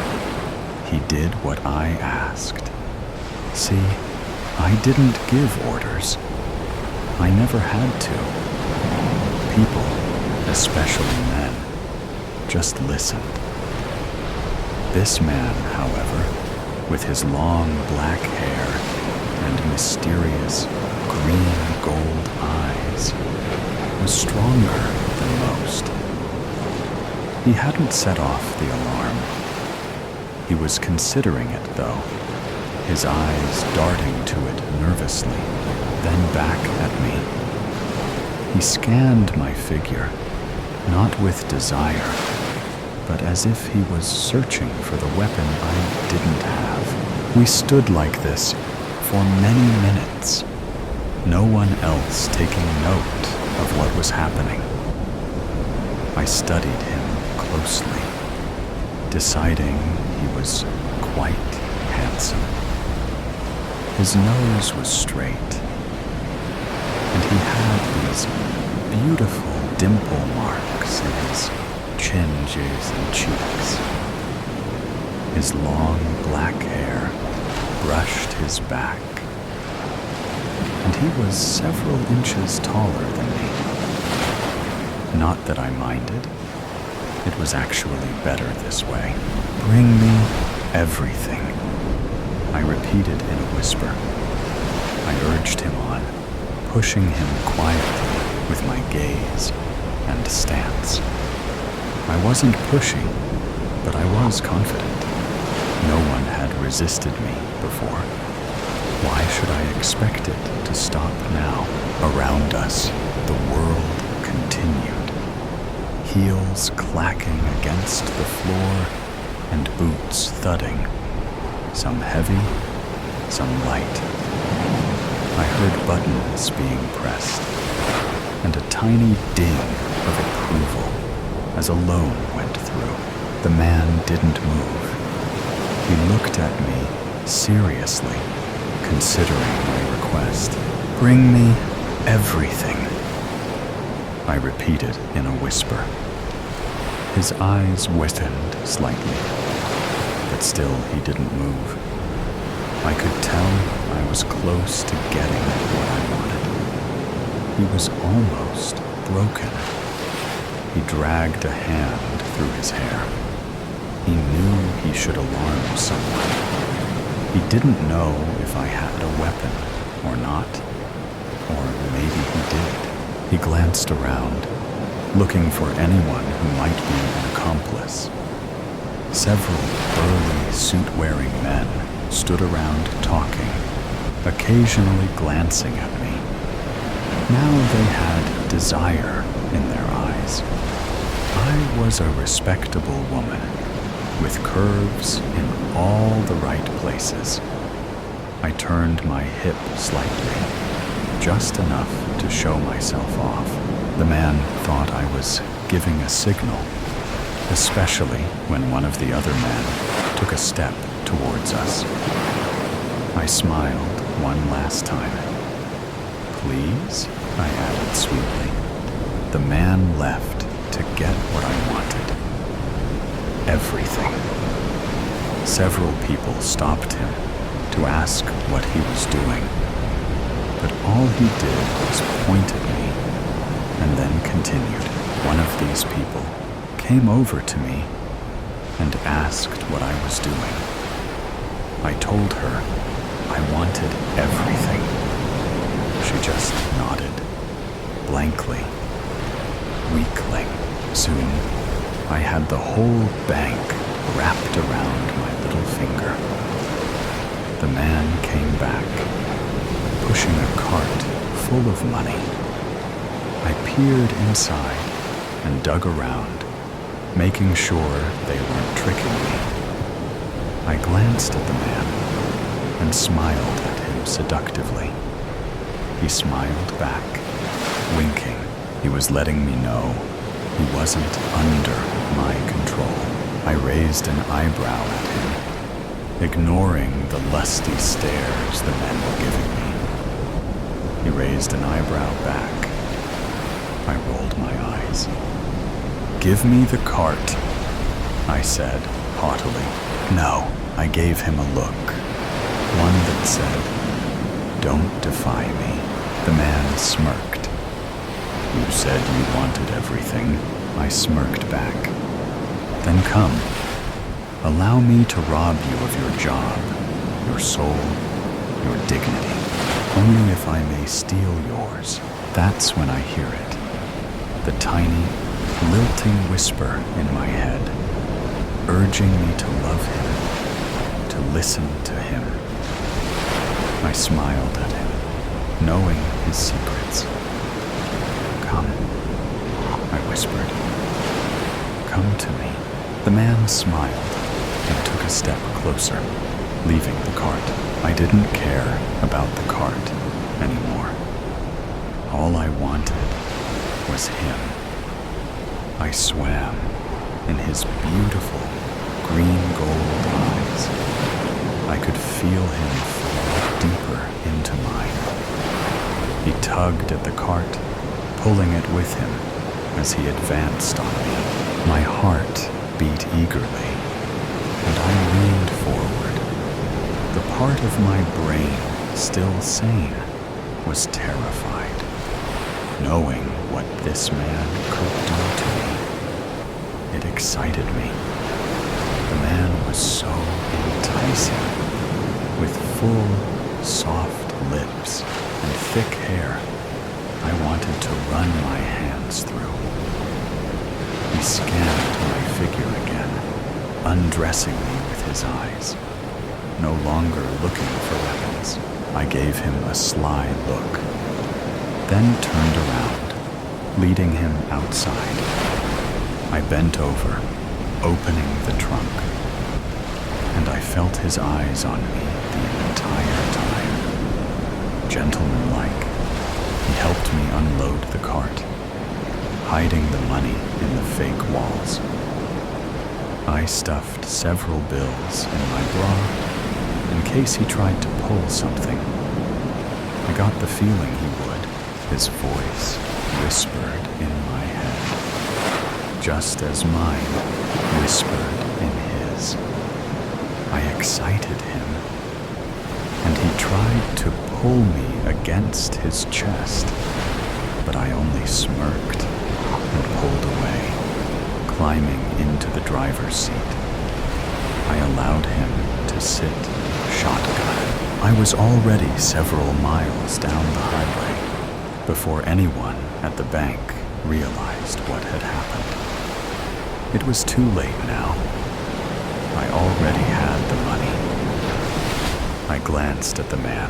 he did what I asked. See, I didn't give orders. I never had to. People, especially men, just listened. This man, however, with his long black hair and mysterious green gold eyes, was stronger than most. He hadn't set off the alarm. He was considering it, though, his eyes darting to it nervously, then back at me. He scanned my figure, not with desire, but as if he was searching for the weapon I didn't have. We stood like this for many minutes, no one else taking note of what was happening. I studied him closely, deciding he was quite handsome. His nose was straight, and he had these beautiful dimple marks in his chinges and cheeks. His long black hair brushed his back, and he was several inches taller than me. Not that I minded. It was actually better this way. Bring me everything, I repeated in a whisper. I urged him on, pushing him quietly with my gaze and stance. I wasn't pushing, but I was confident. No one had resisted me before. Why should I expect it to stop now? Around us, the world continued. Heels clacking against the floor and boots thudding, some heavy, some light. I heard buttons being pressed and a tiny ding of approval as a loan went through. The man didn't move. He looked at me seriously, considering my request. Bring me everything, I repeated in a whisper. His eyes widened slightly, but still he didn't move. I could tell I was close to getting what I wanted. He was almost broken. He dragged a hand through his hair. He knew he should alarm someone. He didn't know if I had a weapon or not, or maybe he did. He glanced around, looking for anyone who might be an accomplice. Several burly, suit-wearing men stood around talking, occasionally glancing at me. Now they had desire in their eyes. I was a respectable woman, with curves in all the right places. I turned my hip slightly, just enough to show myself off. The man thought I was giving a signal, especially when one of the other men took a step towards us. I smiled one last time. Please, I added sweetly. The man left to get what I wanted. Everything. Several people stopped him to ask what he was doing, but all he did was point at me and then continued. One of these people came over to me and asked what I was doing. I told her I wanted everything. She just nodded, blankly, weakling. Soon, I had the whole bank wrapped around my little finger. The man came back, pushing a cart full of money. I peered inside and dug around, making sure they weren't tricking me. I glanced at the man and smiled at him seductively. He smiled back, winking. He was letting me know he wasn't under my control. I raised an eyebrow at him, ignoring the lusty stares the men were giving me. He raised an eyebrow back. I rolled my eyes. "Give me the cart," I said haughtily. No, I gave him a look, one that said, "Don't defy me." The man smirked. "You said you wanted everything." I smirked back. "Then come. Allow me to rob you of your job, your soul, your dignity. Only if I may steal yours." That's when I hear it. The tiny, lilting whisper in my head, urging me to love him, to listen to him. I smiled at him, knowing his secrets. "Come," I whispered. "Come to me." The man smiled and took a step closer, leaving the cart. I didn't care about the cart anymore. All I wanted was him. I swam in his beautiful green gold eyes. I could feel him fall deeper into mine. He tugged at the cart, pulling it with him as he advanced on me. My heart beat eagerly, and I leaned forward. The part of my brain still sane was terrified, knowing what this man could do to me. It excited me. The man was so enticing, with full, soft lips and thick hair I wanted to run my hands through. He scanned my figure again, undressing me with his eyes, no longer looking for weapons. I gave him a sly look, then turned around, leading him outside. I bent over, opening the trunk, and I felt his eyes on me the entire time. Gentlemanlike, he helped me unload the cart, hiding the money in the fake walls. I stuffed several bills in my bra in case he tried to pull something. I got the feeling he would. His voice whispered in my head, just as mine whispered in his. I excited him, and he tried to pull me against his chest, but I only smirked and pulled away, climbing into the driver's seat. I allowed him to sit shotgun. I was already several miles down the highway before anyone at the bank realized what had happened. It was too late now. I already had the money. I glanced at the man.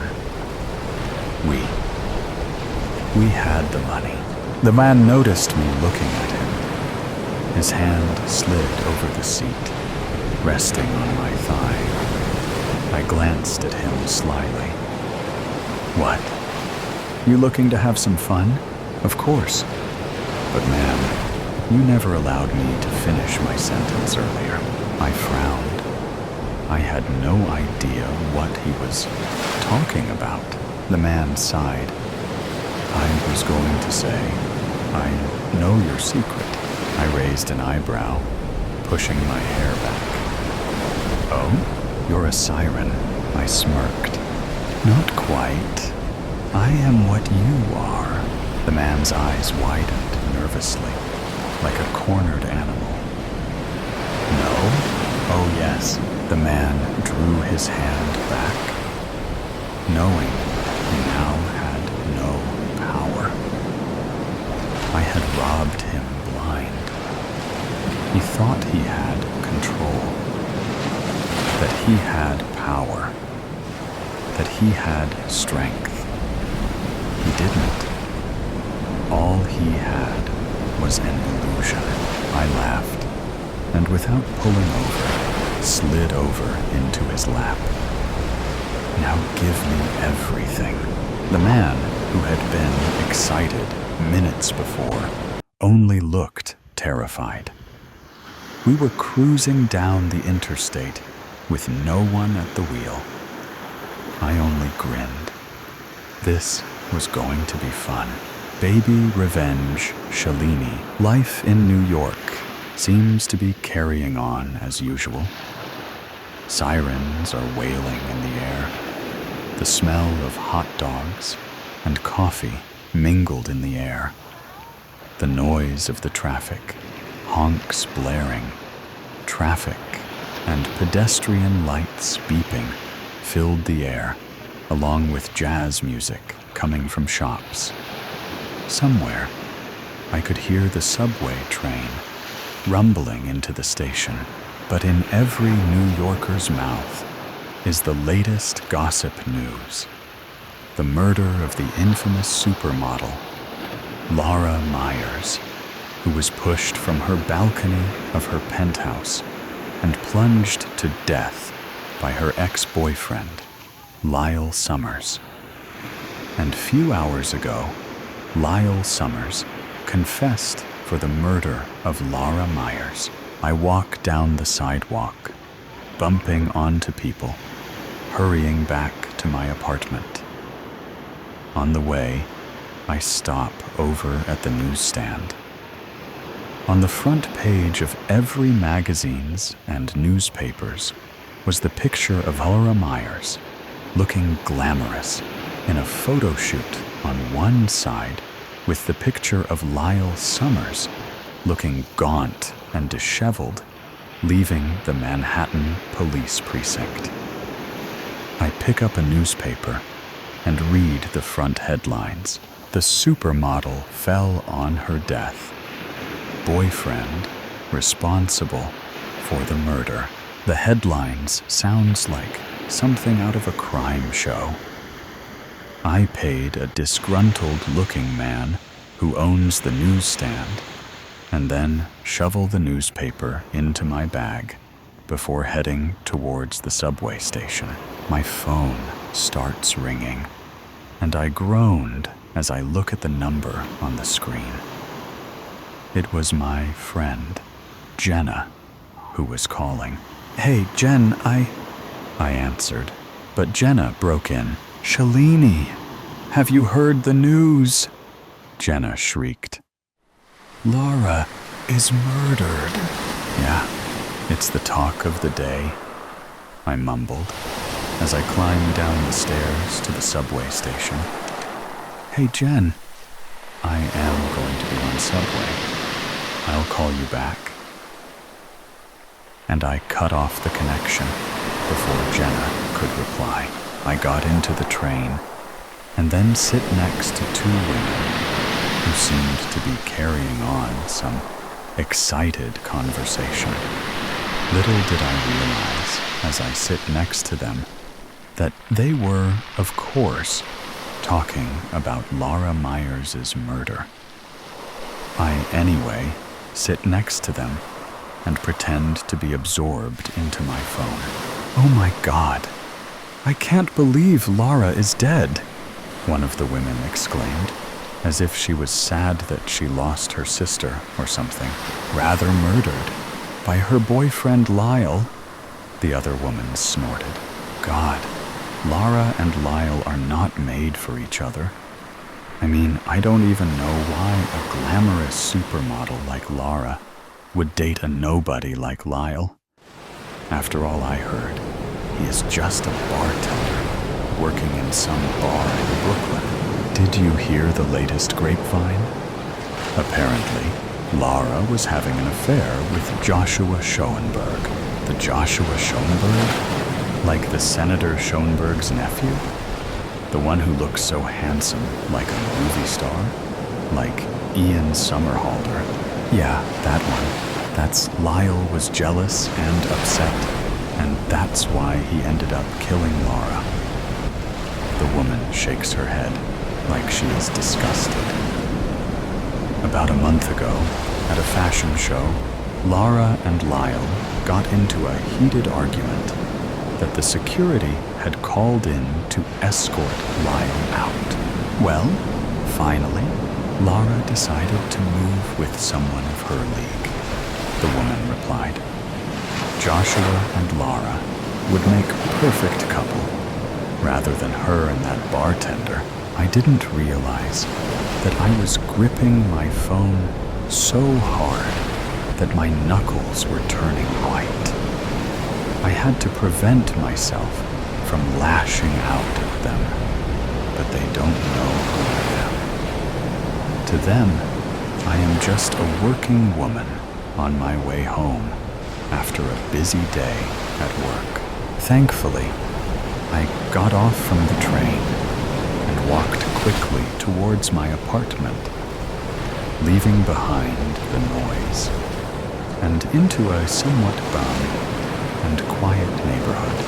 We had the money. The man noticed me looking at him. His hand slid over the seat, resting on my thigh. I glanced at him slyly. "What? You looking to have some fun?" "Of course. But ma'am, you never allowed me to finish my sentence earlier." I frowned. I had no idea what he was talking about. The man sighed. "I was going to say, I know your secret." I raised an eyebrow, pushing my hair back. "Oh? You're a siren," I smirked. "Not quite. I am what you are." The man's eyes widened nervously, like a cornered animal. "No? Oh yes, the man drew his hand back, knowing he now had no power. I had robbed him blind. He thought he had control, that he had power, that he had strength. He didn't. All he had was an illusion. I laughed, and without pulling over, slid over into his lap. Now give me everything. The man, who had been excited minutes before, only looked terrified. We were cruising down the interstate with no one at the wheel. I only grinned. This was going to be fun. Baby revenge, Shalini. Life in New York seems to be carrying on as usual. Sirens are wailing in the air. The smell of hot dogs and coffee mingled in the air. The noise of the traffic, honks blaring, traffic and pedestrian lights beeping filled the air, along with jazz music coming from shops. Somewhere, I could hear the subway train rumbling into the station, but in every New Yorker's mouth is the latest gossip news. The murder of the infamous supermodel, Laura Myers, who was pushed from her balcony of her penthouse and plunged to death by her ex-boyfriend, Lyle Summers. And few hours ago, Lyle Summers confessed for the murder of Laura Myers. I walk down the sidewalk, bumping onto people, hurrying back to my apartment. On the way, I stop over at the newsstand. On the front page of every magazines and newspapers was the picture of Laura Myers, looking glamorous in a photo shoot on one side, with the picture of Lyle Summers looking gaunt and disheveled, leaving the Manhattan police precinct. I pick up a newspaper and read the front headlines. The supermodel fell on her death. Boyfriend responsible for the murder. The headlines sounds like something out of a crime show. I paid a disgruntled-looking man who owns the newsstand and then shovel the newspaper into my bag before heading towards the subway station. My phone starts ringing, and I groaned as I look at the number on the screen. It was my friend, Jenna, who was calling. "Hey, Jen, I answered, but Jenna broke in. "Shalini, have you heard the news?" Jenna shrieked. "Laura is murdered." "Yeah, it's the talk of the day," I mumbled as I climbed down the stairs to the subway station. "Hey, Jen, I am going to be on subway. I'll call you back." And I cut off the connection before Jenna could reply. I got into the train and then sit next to two women who seemed to be carrying on some excited conversation. Little did I realize, as I sit next to them, that they were, of course, talking about Laura Myers' murder. I, anyway, sit next to them and pretend to be absorbed into my phone. "Oh my God, I can't believe Laura is dead," one of the women exclaimed, as if she was sad that she lost her sister or something. "Rather murdered by her boyfriend Lyle," the other woman snorted. "God, Laura and Lyle are not made for each other. I mean, I don't even know why a glamorous supermodel like Laura would date a nobody like Lyle. After all I heard, he is just a bartender working in some bar in Brooklyn. Did you hear the latest grapevine? Apparently, Laura was having an affair with Joshua Schoenberg, the The Joshua Schoenberg? Like the Senator Schoenberg's nephew? The one who looks so handsome, like a movie star? Like Ian Somerhalder? Yeah, that one. That's Lyle was jealous and upset, and that's why he ended up killing Laura. The woman shakes her head, like she is disgusted. About a month ago, at a fashion show, Laura and Lyle got into a heated argument that the security had called in to escort Lyle out. Well, finally, Laura decided to move with someone of her league. The woman replied. Joshua and Laura would make a perfect couple. Rather than her and that bartender, I didn't realize that I was gripping my phone so hard that my knuckles were turning white. I had to prevent myself from lashing out at them, but they don't know who I am. To them, I am just a working woman on my way home after a busy day at work. Thankfully, I got off from the train and walked quickly towards my apartment, leaving behind the noise, and into a somewhat bum and quiet neighborhood.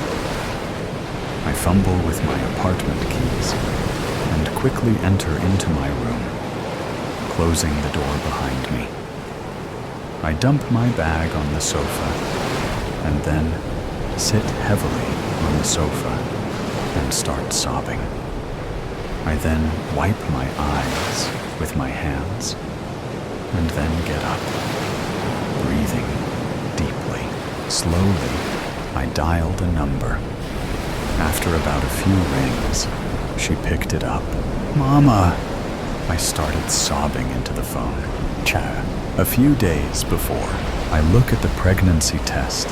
I fumble with my apartment keys and quickly enter into my room, closing the door behind me. I dump my bag on the sofa and then sit heavily on the sofa and start sobbing. I then wipe my eyes with my hands and then get up, breathing deeply. Slowly, I dialed a number. After about a few rings, she picked it up. Mama! I started sobbing into the phone. Ciao. A few days before, I look at the pregnancy test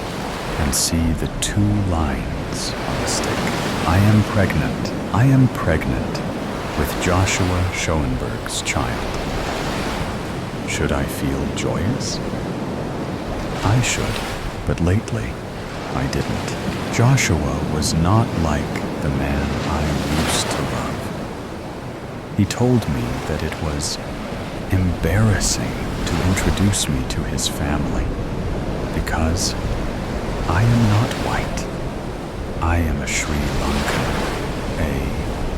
and see the 2 lines on the stick. I am pregnant with Joshua Schoenberg's child. Should I feel joyous? I should, but lately I didn't. Joshua was not like the man I used to love. He told me that it was embarrassing to introduce me to his family because I am not white. I am a Sri Lankan.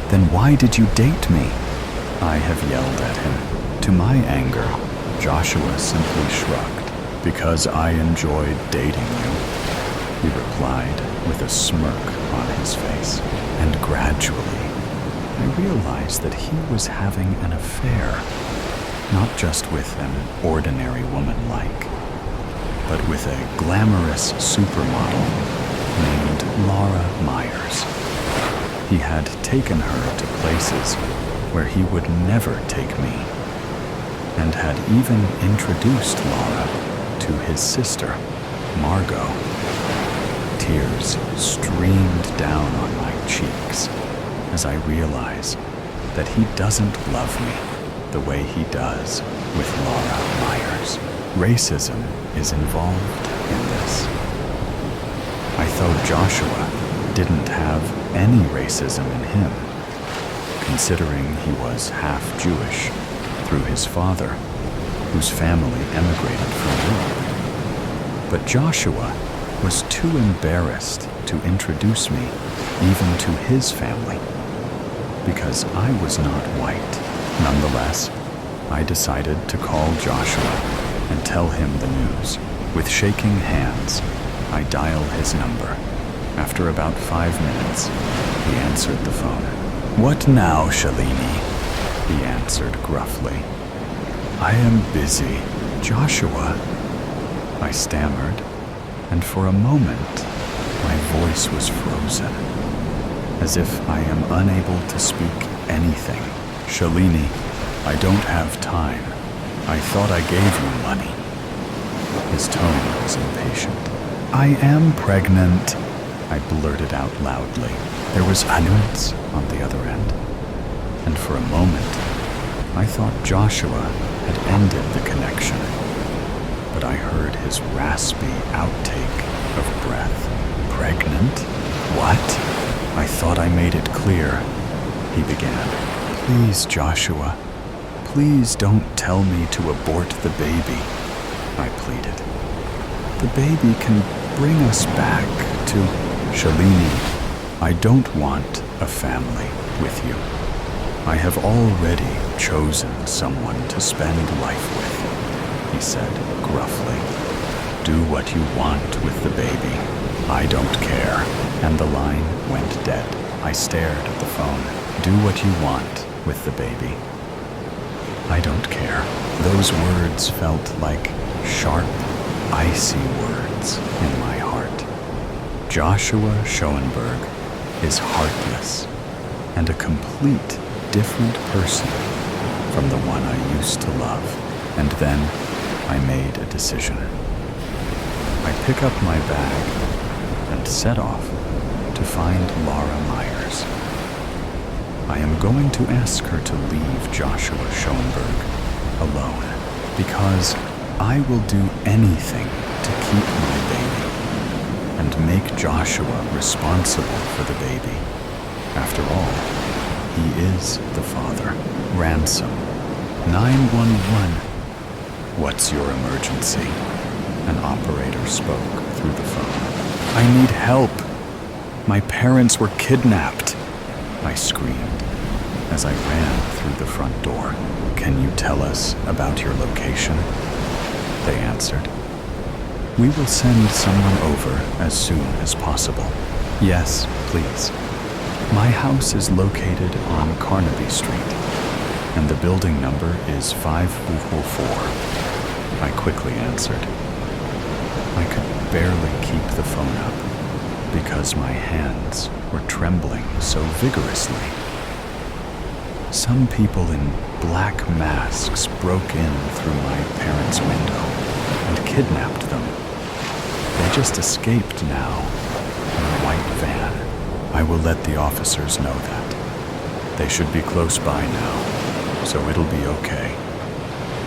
Then why did you date me? I have yelled at him. To my anger, Joshua simply shrugged. Because I enjoyed dating you, he replied with a smirk on his face. And gradually, I realized that he was having an affair, not just with an ordinary woman but with a glamorous supermodel named Laura Myers. He had taken her to places where he would never take me, and had even introduced Laura to his sister, Margot. Tears streamed down on my cheeks as I realize that he doesn't love me the way he does with Laura Myers. Racism is involved in this. I thought Joshua didn't have any racism in him, considering he was half Jewish through his father, whose family emigrated from Europe. But Joshua was too embarrassed to introduce me even to his family, because I was not white. Nonetheless, I decided to call Joshua and tell him the news. With shaking hands, I dial his number. After about 5 minutes, he answered the phone. What now, Shalini? He answered gruffly. I am busy. Joshua, I stammered, and for a moment, my voice was frozen, as if I am unable to speak anything. Shalini, I don't have time. I thought I gave you money. His tone was impatient. I am pregnant, I blurted out loudly. There was silence on the other end, and for a moment, I thought Joshua had ended the connection. But I heard his raspy outtake of breath. Pregnant? What? I thought I made it clear, he began. Please, Joshua, please don't tell me to abort the baby, I pleaded. The baby can bring us back to Shalini. I don't want a family with you. I have already chosen someone to spend life with, he said gruffly. Do what you want with the baby. I don't care. And the line went dead. I stared at the phone. Do what you want with the baby. I don't care. Those words felt like sharp, icy words in my heart. Joshua Schoenberg is heartless and a complete different person from the one I used to love. And then I made a decision. I pick up my bag and set off to find Laura Myers. I am going to ask her to leave Joshua Schoenberg alone because I will do anything to keep my baby and make Joshua responsible for the baby. After all, he is the father. Ransom. 911. What's your emergency? An operator spoke through the phone. I need help. My parents were kidnapped, I screamed as I ran through the front door. Can you tell us about your location? They answered. We will send someone over as soon as possible. Yes, please. My house is located on Carnaby Street, and the building number is 544. I quickly answered. I could barely keep the phone up because my hands were trembling so vigorously. Some people in black masks broke in through my parents' window and kidnapped them. They just escaped now in a white van. I will let the officers know that. They should be close by now, so it'll be okay,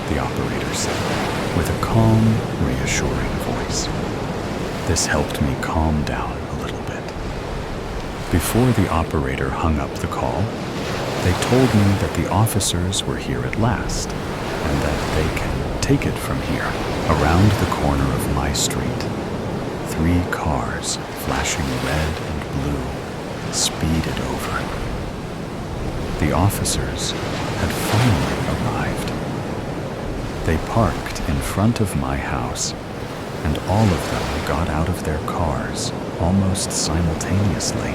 the operator said, with a calm, reassuring voice. This helped me calm down a little bit. Before the operator hung up the call, they told me that the officers were here at last, and that they can take it from here, around the corner of my street. 3 cars, flashing red and blue, speeded over. The officers had finally arrived. They parked in front of my house, and all of them got out of their cars almost simultaneously.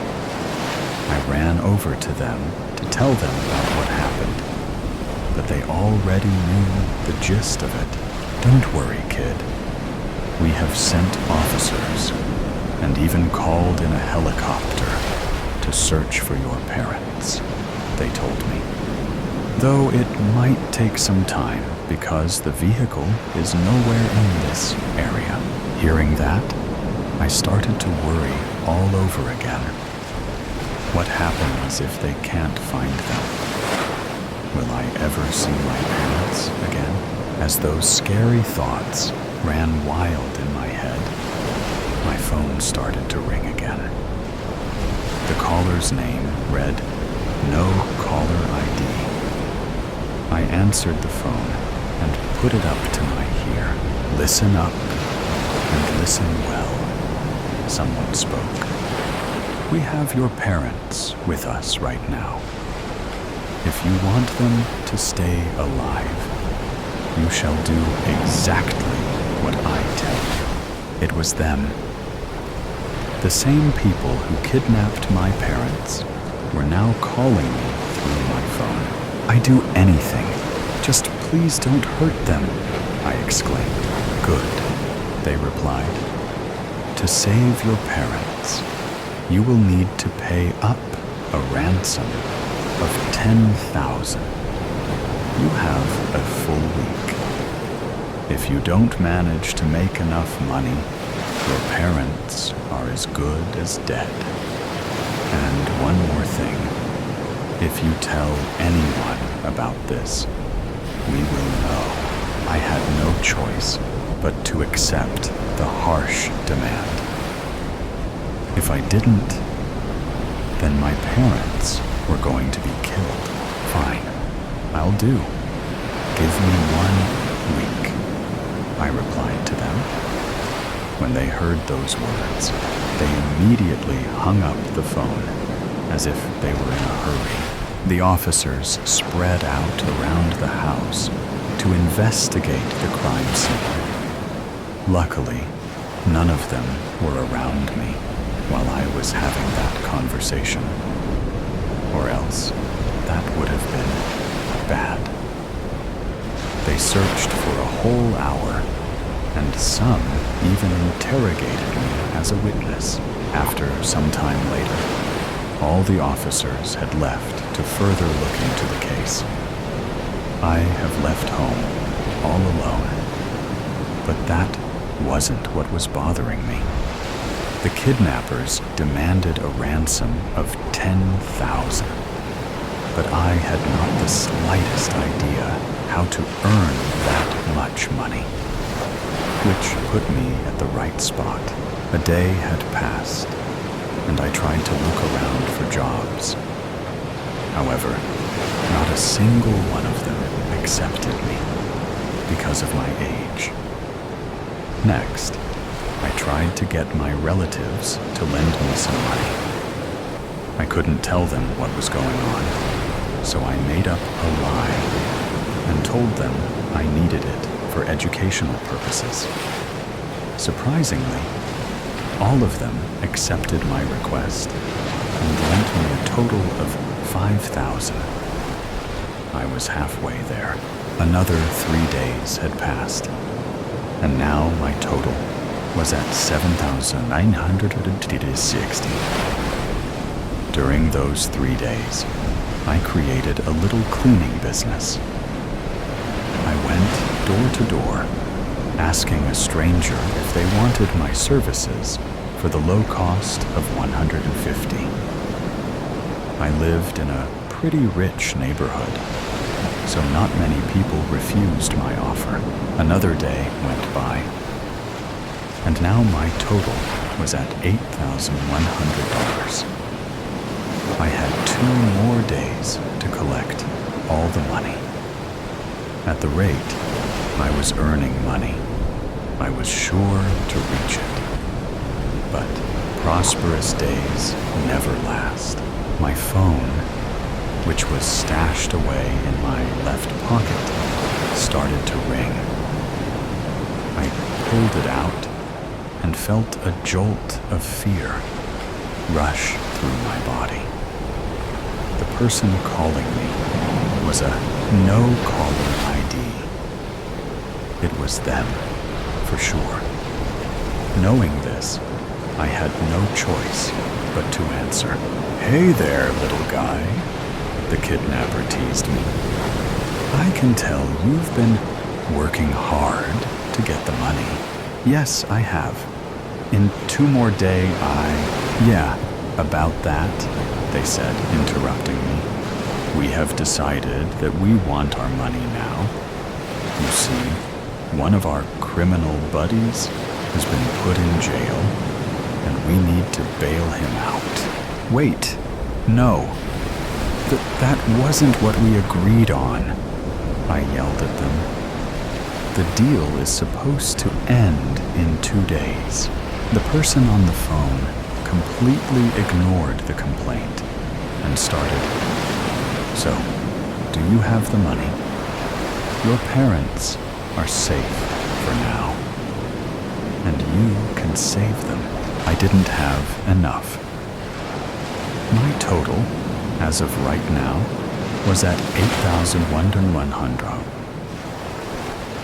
I ran over to them to tell them about what happened, but they already knew the gist of it. Don't worry, kid. We have sent officers and even called in a helicopter to search for your parents, they told me. Though it might take some time because the vehicle is nowhere in this area. Hearing that, I started to worry all over again. What happens if they can't find them? Will I ever see my parents again? As those scary thoughts ran wild in my head, my phone started to ring again. The caller's name read, "No caller ID." I answered the phone and put it up to my ear. Listen up and listen well, someone spoke. We have your parents with us right now. If you want them to stay alive, you shall do exactly what I tell you. It was them. The same people who kidnapped my parents were now calling me through my phone. I do anything. Just please don't hurt them, I exclaimed. Good, they replied. To save your parents, you will need to pay up a ransom of 10,000. You have a full week. If you don't manage to make enough money, your parents are as good as dead. And one more thing. If you tell anyone about this, we will know. I had no choice but to accept the harsh demand. If I didn't, then my parents were going to be killed. Fine, I'll do. Give me 1 week, I replied to them. When they heard those words, they immediately hung up the phone, as if they were in a hurry. The officers spread out around the house to investigate the crime scene. Luckily, none of them were around me while I was having that conversation. Or else, that would have been bad. They searched for a whole hour, and some even interrogated me as a witness. After some time later, all the officers had left to further look into the case. I have left home all alone, but that wasn't what was bothering me. The kidnappers demanded a ransom of $10,000, but I had not the slightest idea how to earn that much money, which put me at the right spot. A day had passed, and I tried to look around for jobs. However, not a single one of them accepted me because of my age. Next, I tried to get my relatives to lend me some money. I couldn't tell them what was going on, so I made up a lie and told them I needed it for educational purposes. Surprisingly, all of them accepted my request and lent me a total of $5,000. I was halfway there. Another 3 days had passed, and now my total was at $7,960. During those 3 days, I created a little cleaning business. I went door to door, asking a stranger if they wanted my services for the low cost of $150. I lived in a pretty rich neighborhood, so not many people refused my offer. Another day went by, and now my total was at $8,100. I had 2 more days to collect all the money. At the rate I was earning money, I was sure to reach it. But prosperous days never last. My phone, which was stashed away in my left pocket, started to ring. I pulled it out and felt a jolt of fear rush through my body. The person calling me was a no-caller ID. It was them, for sure. Knowing this, I had no choice but to answer. "Hey there, little guy," the kidnapper teased me. "I can tell you've been working hard to get the money." "Yes, I have. In 2 more days, Yeah, about that," they said, interrupting me. "We have decided that we want our money now. You see, one of our criminal buddies has been put in jail, and we need to bail him out." "Wait, no. That wasn't what we agreed on," I yelled at them. "The deal is supposed to end in 2 days. The person on the phone completely ignored the complaint and started, "So, do you have the money? Your parents are safe for now, and you can save them." I didn't have enough. My total, as of right now, was at $8,100,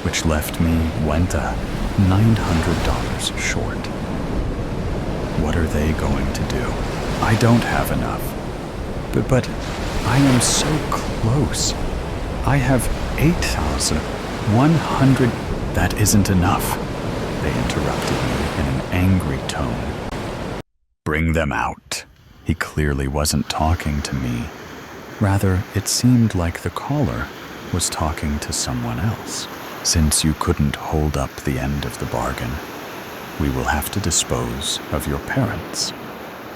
which left me $900 short. What are they going to do? I don't have enough. But I am so close. I have 8,100. "That isn't enough," they interrupted me in an angry tone. "Bring them out." He clearly wasn't talking to me. Rather, it seemed like the caller was talking to someone else. "Since you couldn't hold up the end of the bargain, we will have to dispose of your parents,"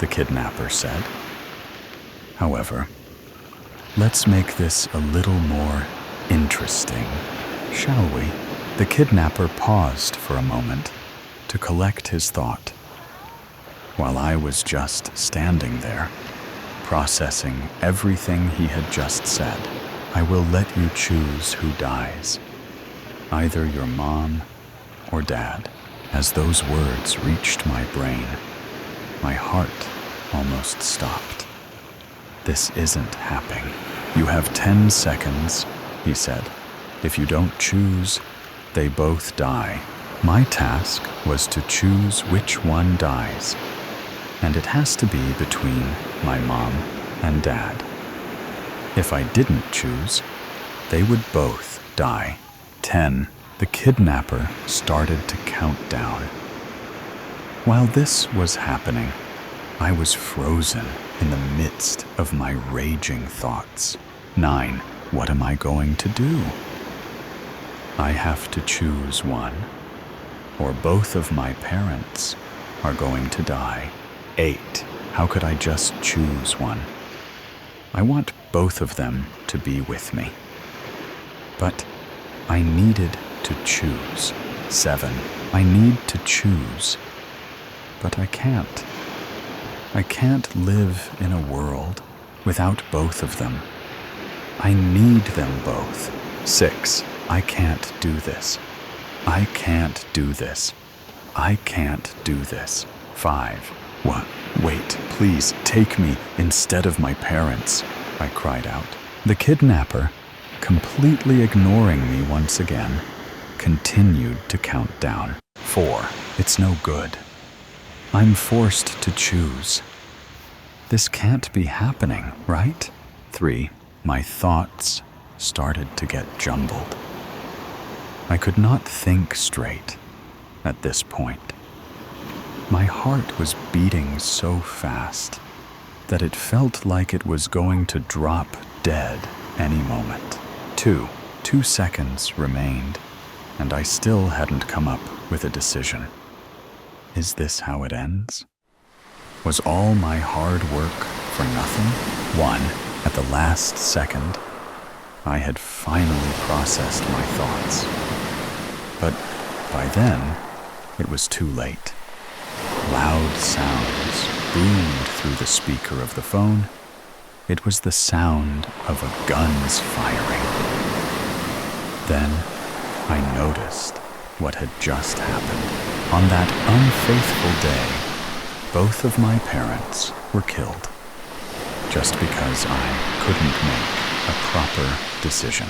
the kidnapper said. However, let's make this a little more interesting, shall we? The kidnapper paused for a moment to collect his thought, while I was just standing there, processing everything he had just said. I will let you choose who dies, either your mom or dad. As those words reached my brain, my heart almost stopped. This isn't happening. You have 10 seconds, he said. If you don't choose, they both die. My task was to choose which one dies, and it has to be between my mom and dad. If I didn't choose, they would both die. 10. The kidnapper started to count down. While this was happening, I was frozen in the midst of my raging thoughts. 9. What am I going to do? I have to choose one, or both of my parents are going to die. 8. How could I just choose one? I want both of them to be with me. But I needed to choose. 7. I need to choose, but I can't. I can't live in a world without both of them. I need them both. 6. I can't do this. I can't do this. I can't do this. 5. What? Wait, please take me instead of my parents, I cried out. The kidnapper, completely ignoring me once again, continued to count down. 4. It's no good. I'm forced to choose. This can't be happening, right? 3. My thoughts started to get jumbled. I could not think straight at this point. My heart was beating so fast that it felt like it was going to drop dead any moment. 2 seconds remained, and I still hadn't come up with a decision. Is this how it ends? Was all my hard work for nothing? 1. At the last second, I had finally processed my thoughts. But by then, it was too late. Loud sounds boomed through the speaker of the phone. It was the sound of a gun's firing. Then I noticed what had just happened. On that unfaithful day, both of my parents were killed, just because I couldn't make a proper decision.